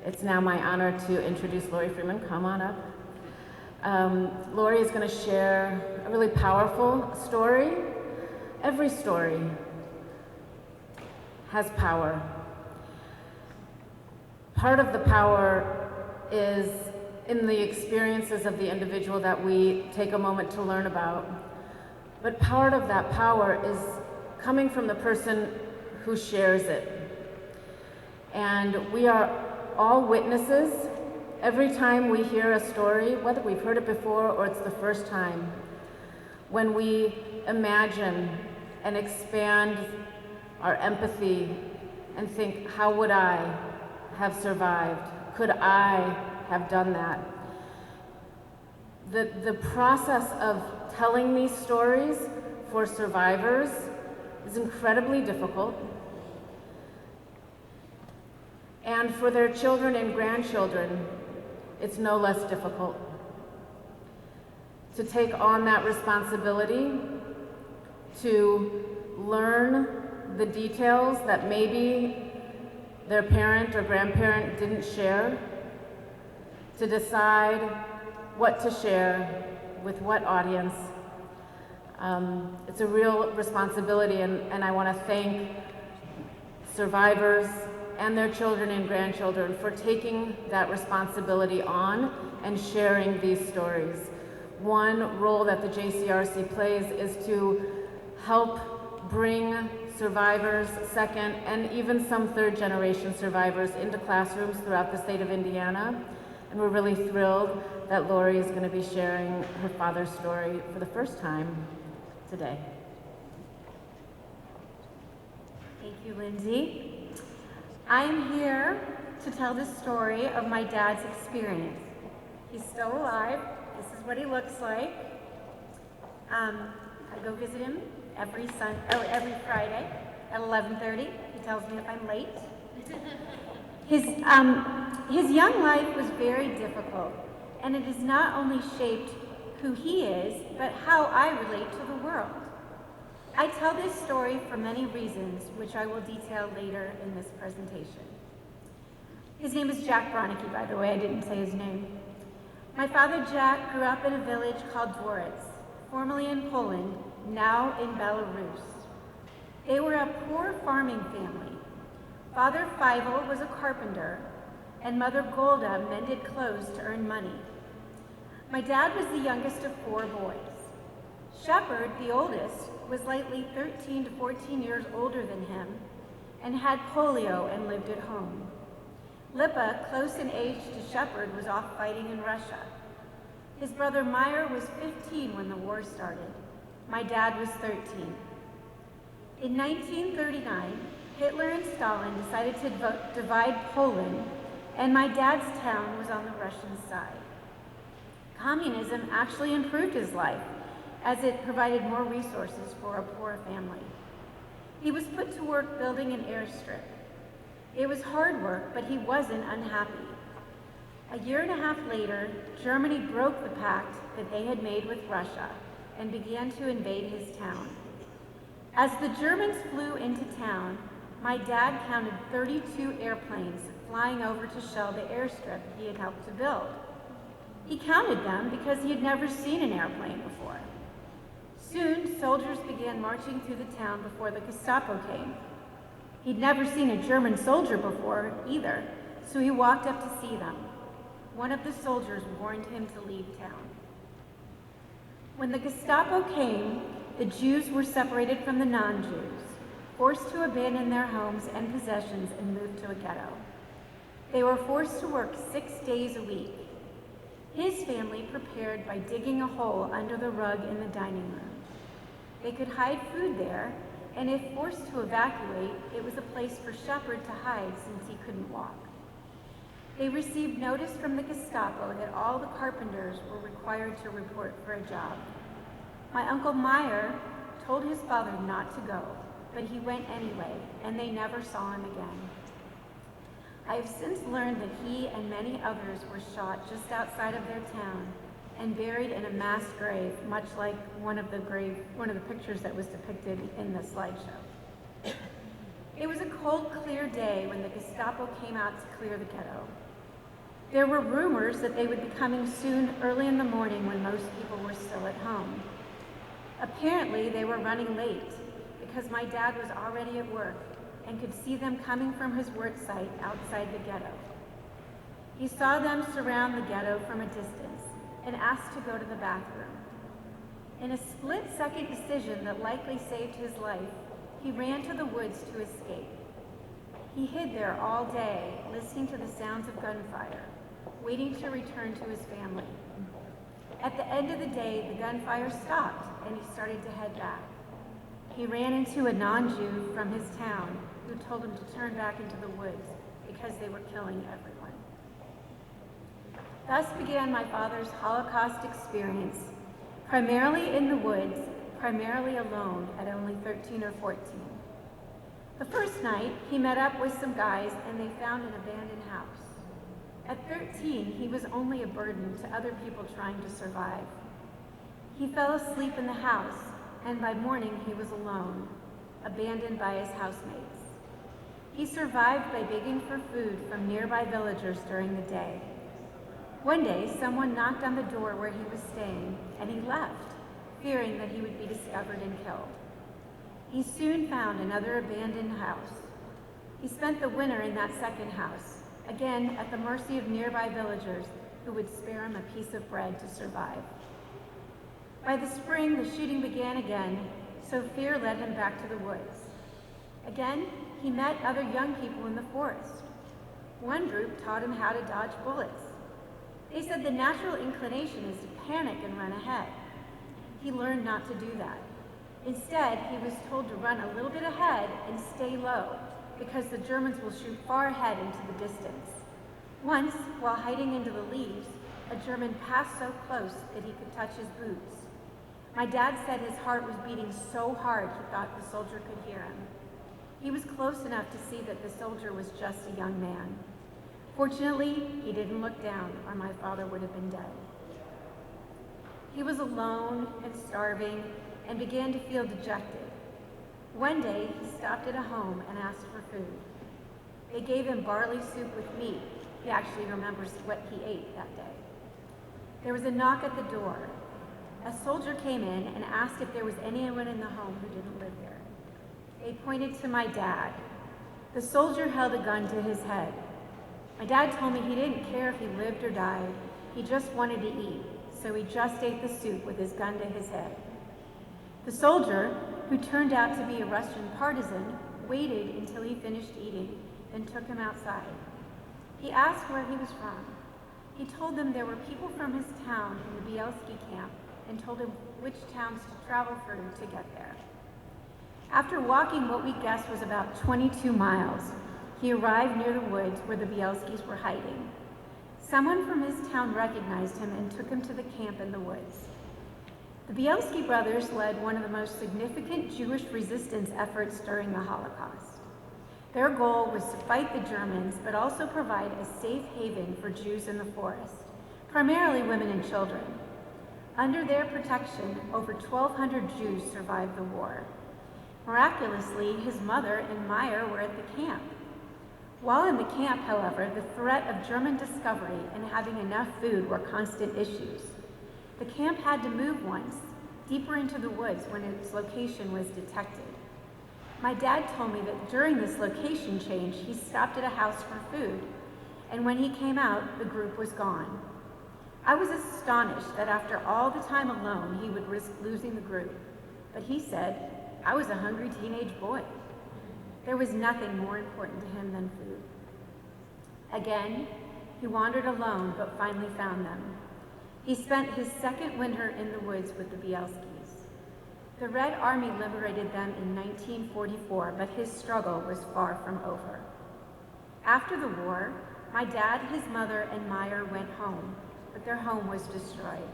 It's now my honor to introduce Lori Freeman. Come on up. Lori is going to share a really powerful story. Every story has power. Part of the power is in the experiences of the individual that we take a moment to learn about. But part of that power is coming from the person who shares it. And we are all witnesses every time we hear a story, whether we've heard it before or it's the first time, when we imagine and expand our empathy and think, how would I have survived? Could I have done that? The process of telling these stories for survivors is incredibly difficult. And for their children and grandchildren, it's no less difficult. To take on that responsibility, to learn the details that maybe their parent or grandparent didn't share, to decide what to share with what audience. It's a real responsibility, and I want to thank survivors and their children and grandchildren for taking that responsibility on and sharing these stories. One role that the JCRC plays is to help bring survivors, second, and even some third-generation survivors into classrooms throughout the state of Indiana. And we're really thrilled that Lori is going to be sharing her father's story for the first time today. Thank you, Lindsay. I'm here to tell the story of my dad's experience. He's still alive. This is what he looks like. I go visit him every Friday at 11:30. He tells me if I'm late. His young life was very difficult, and it has not only shaped who he is, but how I relate to the world. I tell this story for many reasons, which I will detail later in this presentation. His name is Jack Bronicky, by the way, I didn't say his name. My father Jack grew up in a village called Dworzec, formerly in Poland, now in Belarus. They were a poor farming family. Father Fievel was a carpenter, and Mother Golda mended clothes to earn money. My dad was the youngest of 4 boys. Shepard, the oldest, was likely 13 to 14 years older than him and had polio and lived at home. Lipa, close in age to Shepard, was off fighting in Russia. His brother Meyer was 15 when the war started. My dad was 13. In 1939, Hitler and Stalin decided to divide Poland, and my dad's town was on the Russian side. Communism actually improved his life, as it provided more resources for a poor family. He was put to work building an airstrip. It was hard work, but he wasn't unhappy. A year and a half later, Germany broke the pact that they had made with Russia and began to invade his town. As the Germans flew into town, my dad counted 32 airplanes flying over to shell the airstrip he had helped to build. He counted them because he had never seen an airplane before. Soon, soldiers began marching through the town before the Gestapo came. He'd never seen a German soldier before either, so he walked up to see them. One of the soldiers warned him to leave town. When the Gestapo came, the Jews were separated from the non-Jews, forced to abandon their homes and possessions and move to a ghetto. They were forced to work 6 days a week. His family prepared by digging a hole under the rug in the dining room. They could hide food there, and if forced to evacuate, it was a place for Shepard to hide since he couldn't walk. They received notice from the Gestapo that all the carpenters were required to report for a job. My Uncle Meyer told his father not to go, but he went anyway, and they never saw him again. I have since learned that he and many others were shot just outside of their town and buried in a mass grave, much like one of the pictures that was depicted in the slideshow. It was a cold, clear day when the Gestapo came out to clear the ghetto. There were rumors that they would be coming soon, early in the morning when most people were still at home. Apparently, they were running late because my dad was already at work and could see them coming from his work site outside the ghetto. He saw them surround the ghetto from a distance and asked to go to the bathroom. In a split-second decision that likely saved his life, he ran to the woods to escape. He hid there all day, listening to the sounds of gunfire, waiting to return to his family. At the end of the day, the gunfire stopped and he started to head back. He ran into a non-Jew from his town who told him to turn back into the woods because they were killing everyone. Thus began my father's Holocaust experience, primarily in the woods, primarily alone at only 13 or 14. The first night, he met up with some guys and they found an abandoned house. At 13, he was only a burden to other people trying to survive. He fell asleep in the house, and by morning he was alone, abandoned by his housemates. He survived by begging for food from nearby villagers during the day. One day, someone knocked on the door where he was staying, and he left, fearing that he would be discovered and killed. He soon found another abandoned house. He spent the winter in that second house, again at the mercy of nearby villagers who would spare him a piece of bread to survive. By the spring, the shooting began again, so fear led him back to the woods. Again, he met other young people in the forest. One group taught him how to dodge bullets. They said the natural inclination is to panic and run ahead. He learned not to do that. Instead, he was told to run a little bit ahead and stay low, because the Germans will shoot far ahead into the distance. Once, while hiding into the leaves, a German passed so close that he could touch his boots. My dad said his heart was beating so hard he thought the soldier could hear him. He was close enough to see that the soldier was just a young man. Fortunately, he didn't look down, or my father would have been dead. He was alone and starving and began to feel dejected. One day, he stopped at a home and asked for food. They gave him barley soup with meat. He actually remembers what he ate that day. There was a knock at the door. A soldier came in and asked if there was anyone in the home who didn't live there. They pointed to my dad. The soldier held a gun to his head. My dad told me he didn't care if he lived or died. He just wanted to eat, so he just ate the soup with his gun to his head. The soldier, who turned out to be a Russian partisan, waited until he finished eating, then took him outside. He asked where he was from. He told them there were people from his town in the Bielski camp and told him which towns to travel through to get there. After walking what we guessed was about 22 miles, he arrived near the woods where the Bielskis were hiding. Someone from his town recognized him and took him to the camp in the woods. The Bielski brothers led one of the most significant Jewish resistance efforts during the Holocaust. Their goal was to fight the Germans, but also provide a safe haven for Jews in the forest, primarily women and children. Under their protection, over 1,200 Jews survived the war. Miraculously, his mother and Meyer were at the camp. While in the camp, however, the threat of German discovery and having enough food were constant issues. The camp had to move once, deeper into the woods when its location was detected. My dad told me that during this location change, he stopped at a house for food, and when he came out, the group was gone. I was astonished that after all the time alone, he would risk losing the group, but he said, I was a hungry teenage boy. There was nothing more important to him than food. Again, he wandered alone, but finally found them. He spent his second winter in the woods with the Bielskis. The Red Army liberated them in 1944, but his struggle was far from over. After the war, my dad, his mother, and Meyer went home, but their home was destroyed.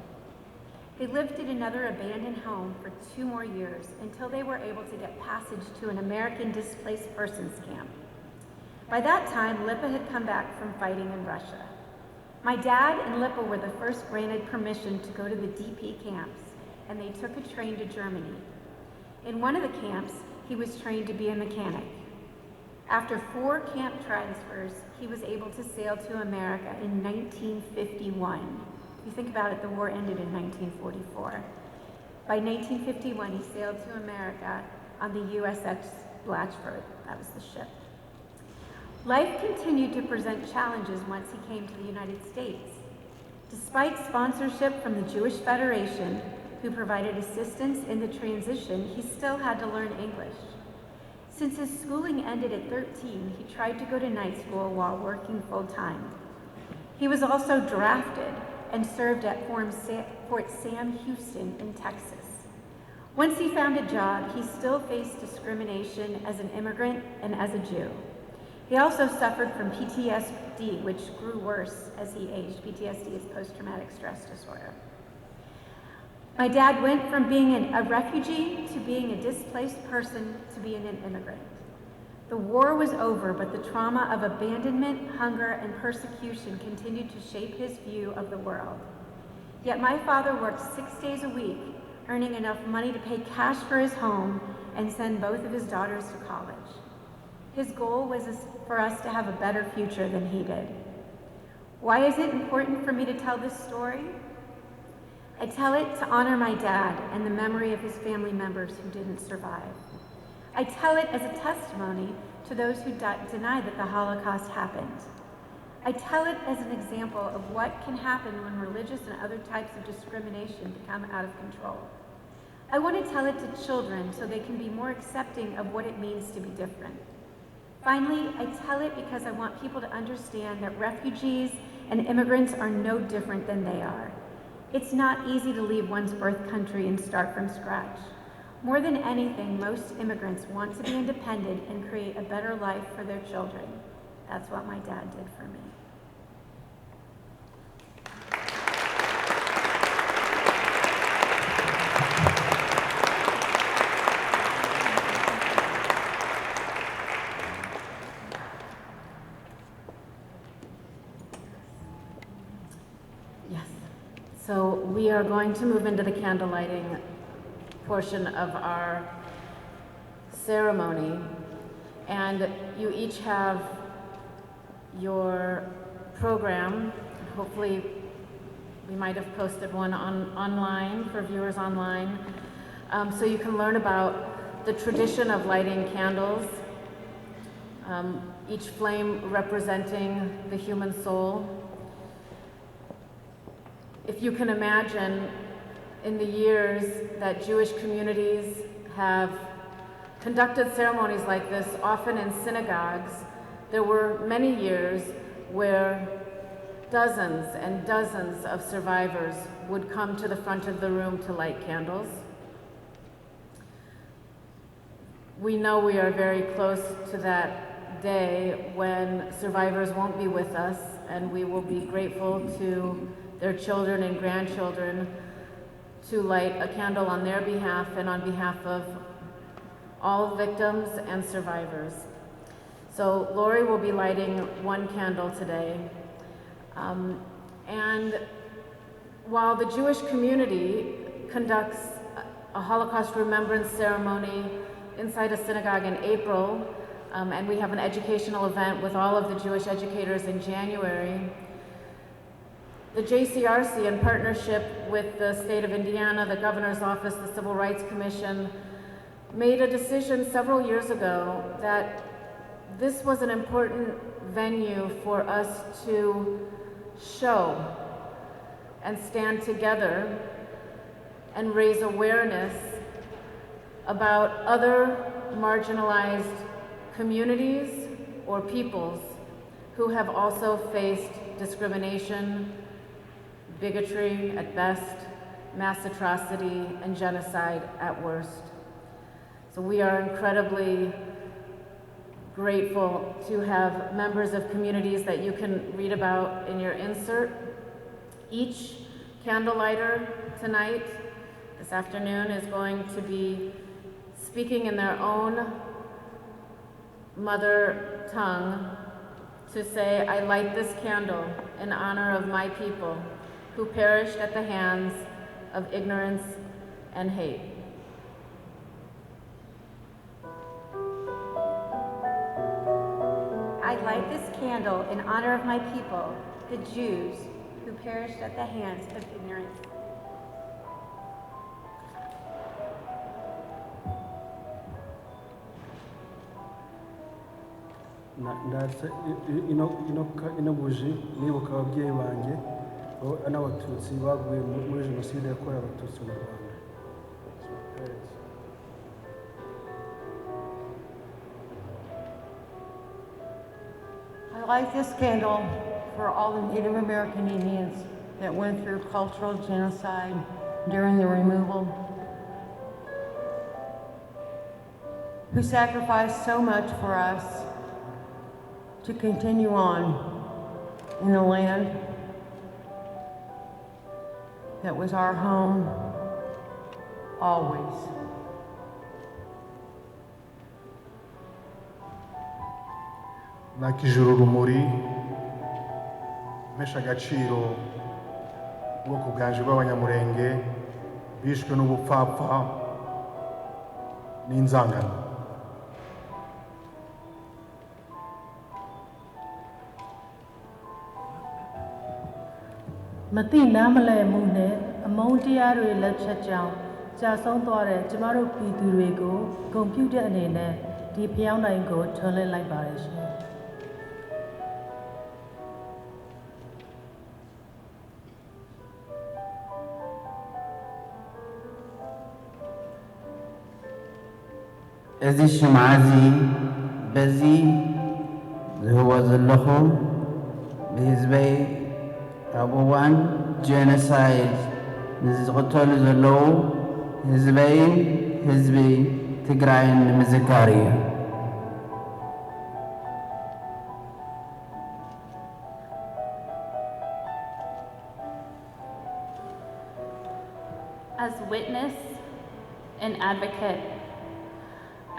They lived in another abandoned home for 2 more years until they were able to get passage to an American displaced persons camp. By that time, Lipa had come back from fighting in Russia. My dad and Lipa were the first granted permission to go to the DP camps, and they took a train to Germany. In one of the camps, he was trained to be a mechanic. After 4 camp transfers, he was able to sail to America in 1951. If you think about it, the war ended in 1944. By 1951, he sailed to America on the USS Blatchford. That was the ship. Life continued to present challenges once he came to the United States. Despite sponsorship from the Jewish Federation, who provided assistance in the transition, he still had to learn English. Since his schooling ended at 13, he tried to go to night school while working full-time. He was also drafted and served at Fort Sam Houston in Texas. Once he found a job, he still faced discrimination as an immigrant and as a Jew. He also suffered from PTSD, which grew worse as he aged. PTSD is post-traumatic stress disorder. My dad went from being a refugee to being a displaced person to being an immigrant. The war was over, but the trauma of abandonment, hunger, and persecution continued to shape his view of the world. Yet my father worked 6 days a week, earning enough money to pay cash for his home and send both of his daughters to college. His goal was for us to have a better future than he did. Why is it important for me to tell this story? I tell it to honor my dad and the memory of his family members who didn't survive. I tell it as a testimony to those who deny that the Holocaust happened. I tell it as an example of what can happen when religious and other types of discrimination become out of control. I want to tell it to children so they can be more accepting of what it means to be different. Finally, I tell it because I want people to understand that refugees and immigrants are no different than they are. It's not easy to leave one's birth country and start from scratch. More than anything, most immigrants want to be independent and create a better life for their children. That's what my dad did for me. So we are going to move into the candle lighting portion of our ceremony. And you each have your program. Hopefully we might have posted one online for viewers online. So you can learn about the tradition of lighting candles, each flame representing the human soul. If you can imagine, in the years that Jewish communities have conducted ceremonies like this, often in synagogues, there were many years where dozens and dozens of survivors would come to the front of the room to light candles. We know we are very close to that day when survivors won't be with us, and we will be grateful to their children and grandchildren to light a candle on their behalf and on behalf of all victims and survivors. So Lori will be lighting one candle today. And while the Jewish community conducts a Holocaust remembrance ceremony inside a synagogue in April, and we have an educational event with all of the Jewish educators in January, the JCRC, in partnership with the state of Indiana, the governor's office, the Civil Rights Commission, made a decision several years ago that this was an important venue for us to show and stand together and raise awareness about other marginalized communities or peoples who have also faced discrimination, bigotry at best, mass atrocity, and genocide at worst. So we are incredibly grateful to have members of communities that you can read about in your insert. Each candlelighter tonight, this afternoon, is going to be speaking in their own mother tongue to say, I light this candle in honor of my people who perished at the hands of ignorance and hate. I light this candle in honor of my people, the Jews, who perished at the hands of ignorance. ndatse ino buji nibuka ababyeyi banjye n'abatutsi baguye muri jenoside yakorewe abatutsi mu rwanda. I light this candle for all the Native American Indians that went through cultural genocide during the removal, who sacrificed so much for us to continue on in the land that was our home always. nakijuru urumuri mpesha agaciro ubwoko bwanje bw'abanyamurenge bishwe n'ubupfapfa n'inzangano. Matina male mune amontia re lectureကြောင့်ကြာဆုံးသွားတဲ့ကျမတို့ပြည်သူတွေကိုဂုဏ်ပြုတဲ့အနေနဲ့ဒီဖျောင်းတိုင်ကိုထွန်းလှစ်လိုက်ပါတယ်ရှင် እዚህ ሽማዚ በዚህ ዝህቦ ዘለኹ ብህዝበይ ኣብ እዋን ጄኖሳይድ ንዝቕተሉ ዘለዉ ህዝበይን ህዝቢ ትግራይን ንምዝካር እዩ። As witness and advocate,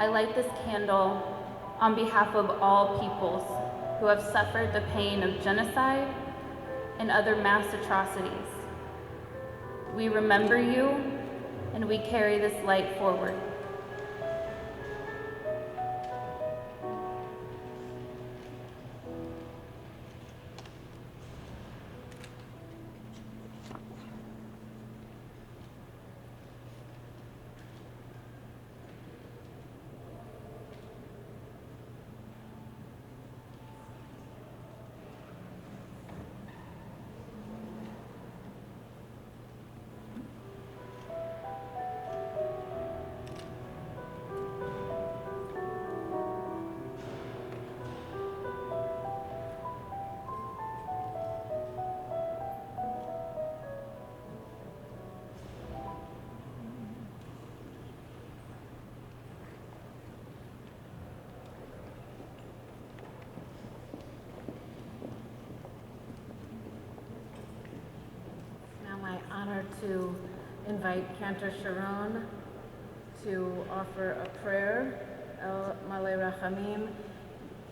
I light this candle on behalf of all peoples who have suffered the pain of genocide and other mass atrocities. We remember you and we carry this light forward. My honor to invite Cantor Sharon to offer a prayer, El Malay Rachamim,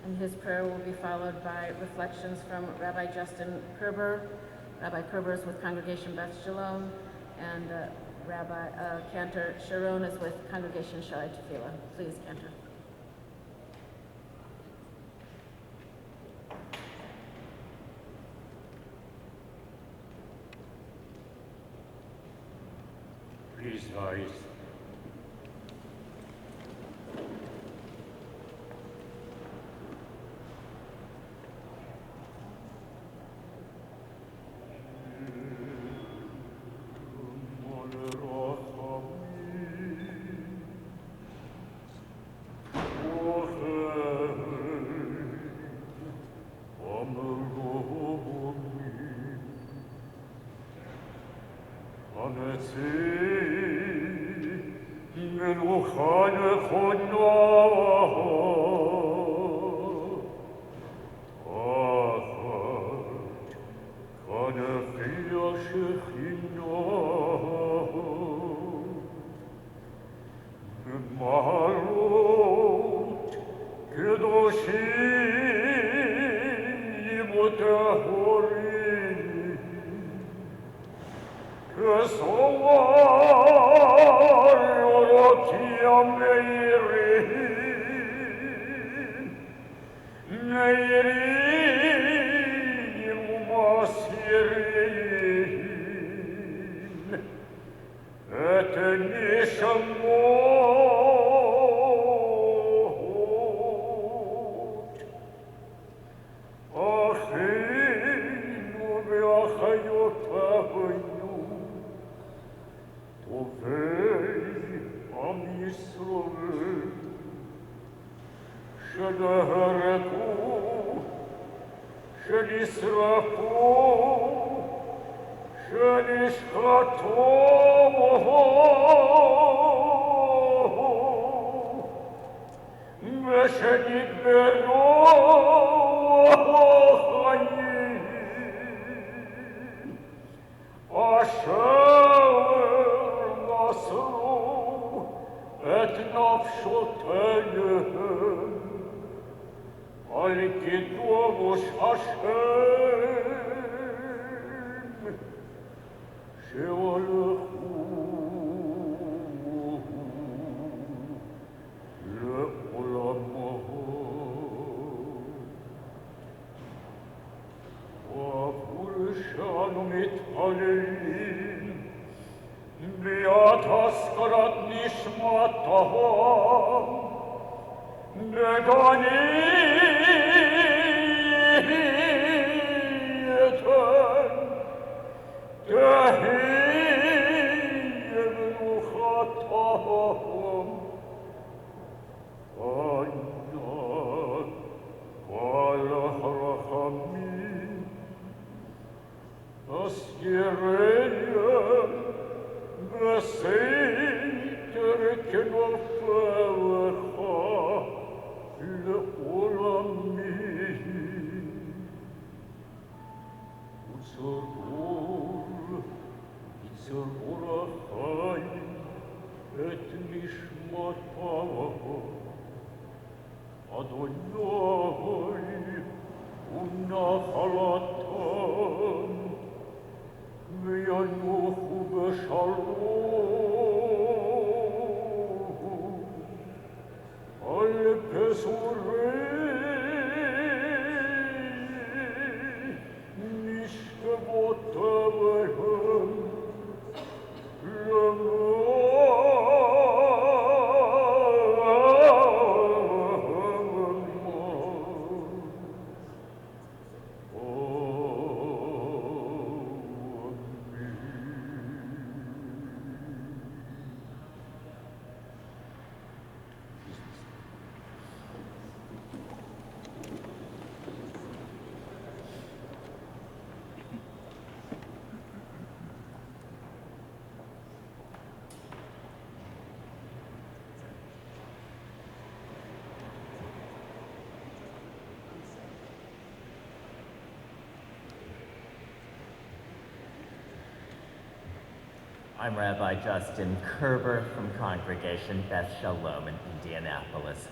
and his prayer will be followed by reflections from Rabbi Justin Kerber. Rabbi Kerber is with Congregation Beth Shalom, and Rabbi Cantor Sharon is with Congregation Sharai Tefillah. Please, Cantor. Please rise. May I'm Rabbi Justin Kerber from Congregation Beth Shalom in Indianapolis.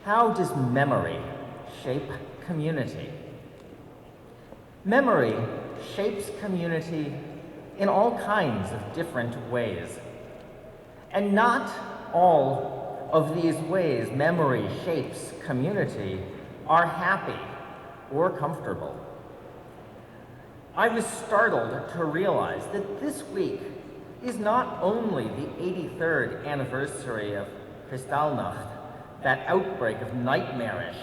How does memory shape community? Memory shapes community in all kinds of different ways. And not all of these ways memory shapes community are happy or comfortable. I was startled to realize that this week is not only the 83rd anniversary of Kristallnacht, that outbreak of nightmarish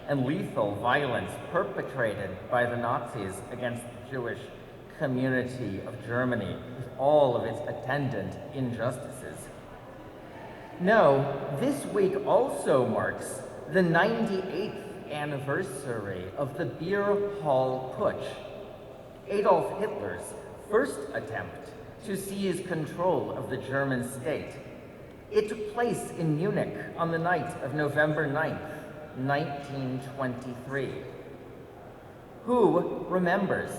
and lethal violence perpetrated by the Nazis against the Jewish community of Germany with all of its attendant injustices. No, this week also marks the 98th anniversary of the Beer Hall Putsch, Adolf Hitler's first attempt to seize control of the German state. It took place in Munich on the night of November 9th, 1923. Who remembers?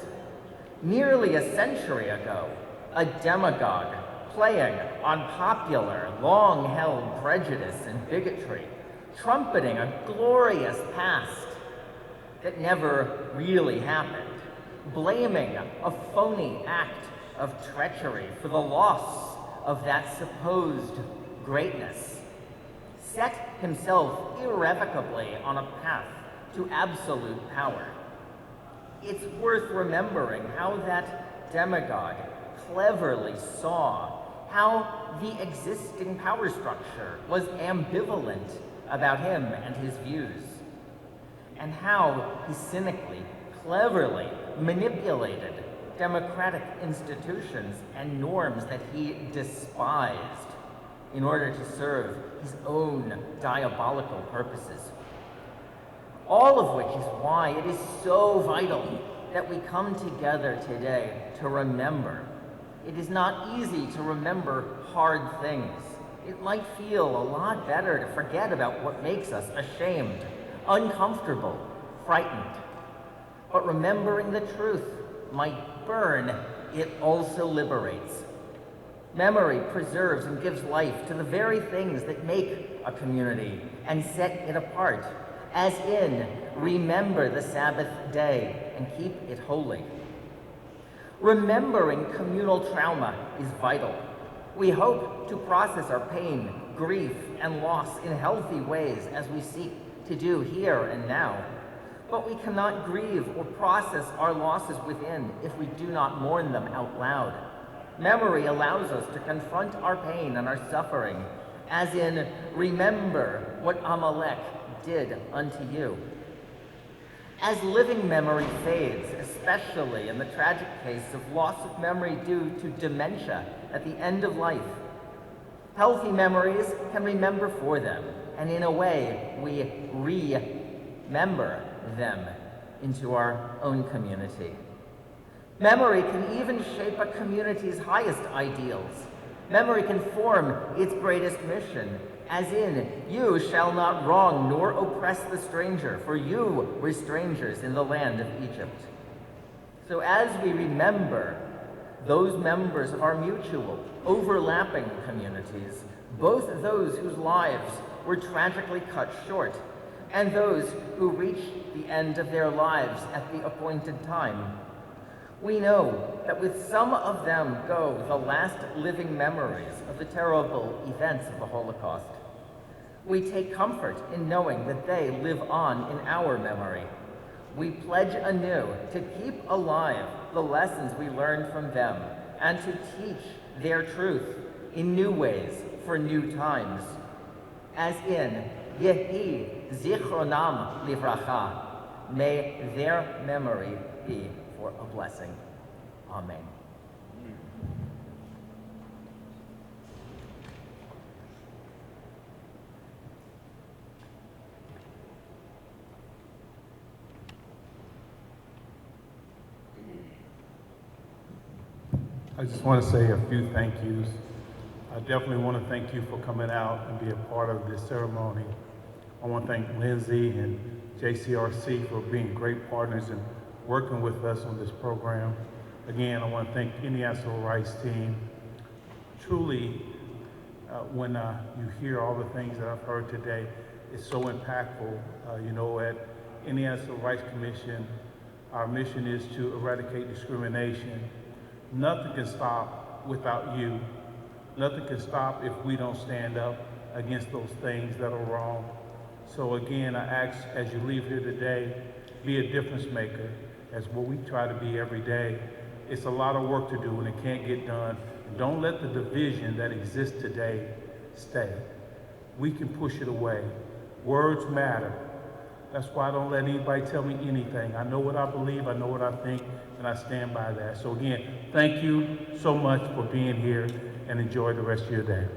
Nearly a century ago, a demagogue playing on popular, long-held prejudice and bigotry, trumpeting a glorious past that never really happened, blaming a phony act of treachery for the loss of that supposed greatness, set himself irrevocably on a path to absolute power. It's worth remembering how that demagogue cleverly saw how the existing power structure was ambivalent about him and his views, and how he cynically, cleverly manipulated democratic institutions and norms that he despised in order to serve his own diabolical purposes. All of which is why it is so vital that we come together today to remember. It is not easy to remember hard things. It might feel a lot better to forget about what makes us ashamed, uncomfortable, frightened. But remembering the truth might burn, it also liberates. Memory preserves and gives life to the very things that make a community and set it apart, as in, remember the Sabbath day and keep it holy. Remembering communal trauma is vital. We hope to process our pain, grief, and loss in healthy ways as we seek to do here and now. But we cannot grieve or process our losses within if we do not mourn them out loud. Memory allows us to confront our pain and our suffering, as in, remember what Amalek did unto you. As living memory fades, especially in the tragic case of loss of memory due to dementia at the end of life, healthy memories can remember for them, and in a way, we remember them into our own community. Memory can even shape a community's highest ideals. Memory can form its greatest mission, as in, you shall not wrong nor oppress the stranger, for you were strangers in the land of Egypt. So as we remember those members of our mutual, overlapping communities, both those whose lives were tragically cut short, and those who reached the end of their lives at the appointed time, we know that with some of them go the last living memories of the terrible events of the Holocaust. We take comfort in knowing that they live on in our memory. We pledge anew to keep alive the lessons we learned from them and to teach their truth in new ways for new times. As in, Yehi Zichronam Livracha, may their memory be for a blessing. Amen. I just want to say a few thank yous. I definitely want to thank you for coming out and be a part of this ceremony. I want to thank Lindsay and JCRC for being great partners and working with us on this program. Again, I want to thank the Indiana Civil Rights team. Truly, when you hear all the things that I've heard today, it's so impactful. At Indiana Civil Rights Commission, our mission is to eradicate discrimination. Nothing can stop without you. Nothing can stop if we don't stand up against those things that are wrong. So again, I ask, as you leave here today, be a difference maker, as what we try to be every day. It's a lot of work to do and it can't get done. And don't let the division that exists today stay. We can push it away. Words matter. That's why I don't let anybody tell me anything. I know what I believe, I know what I think, and I stand by that. So again, thank you so much for being here and enjoy the rest of your day.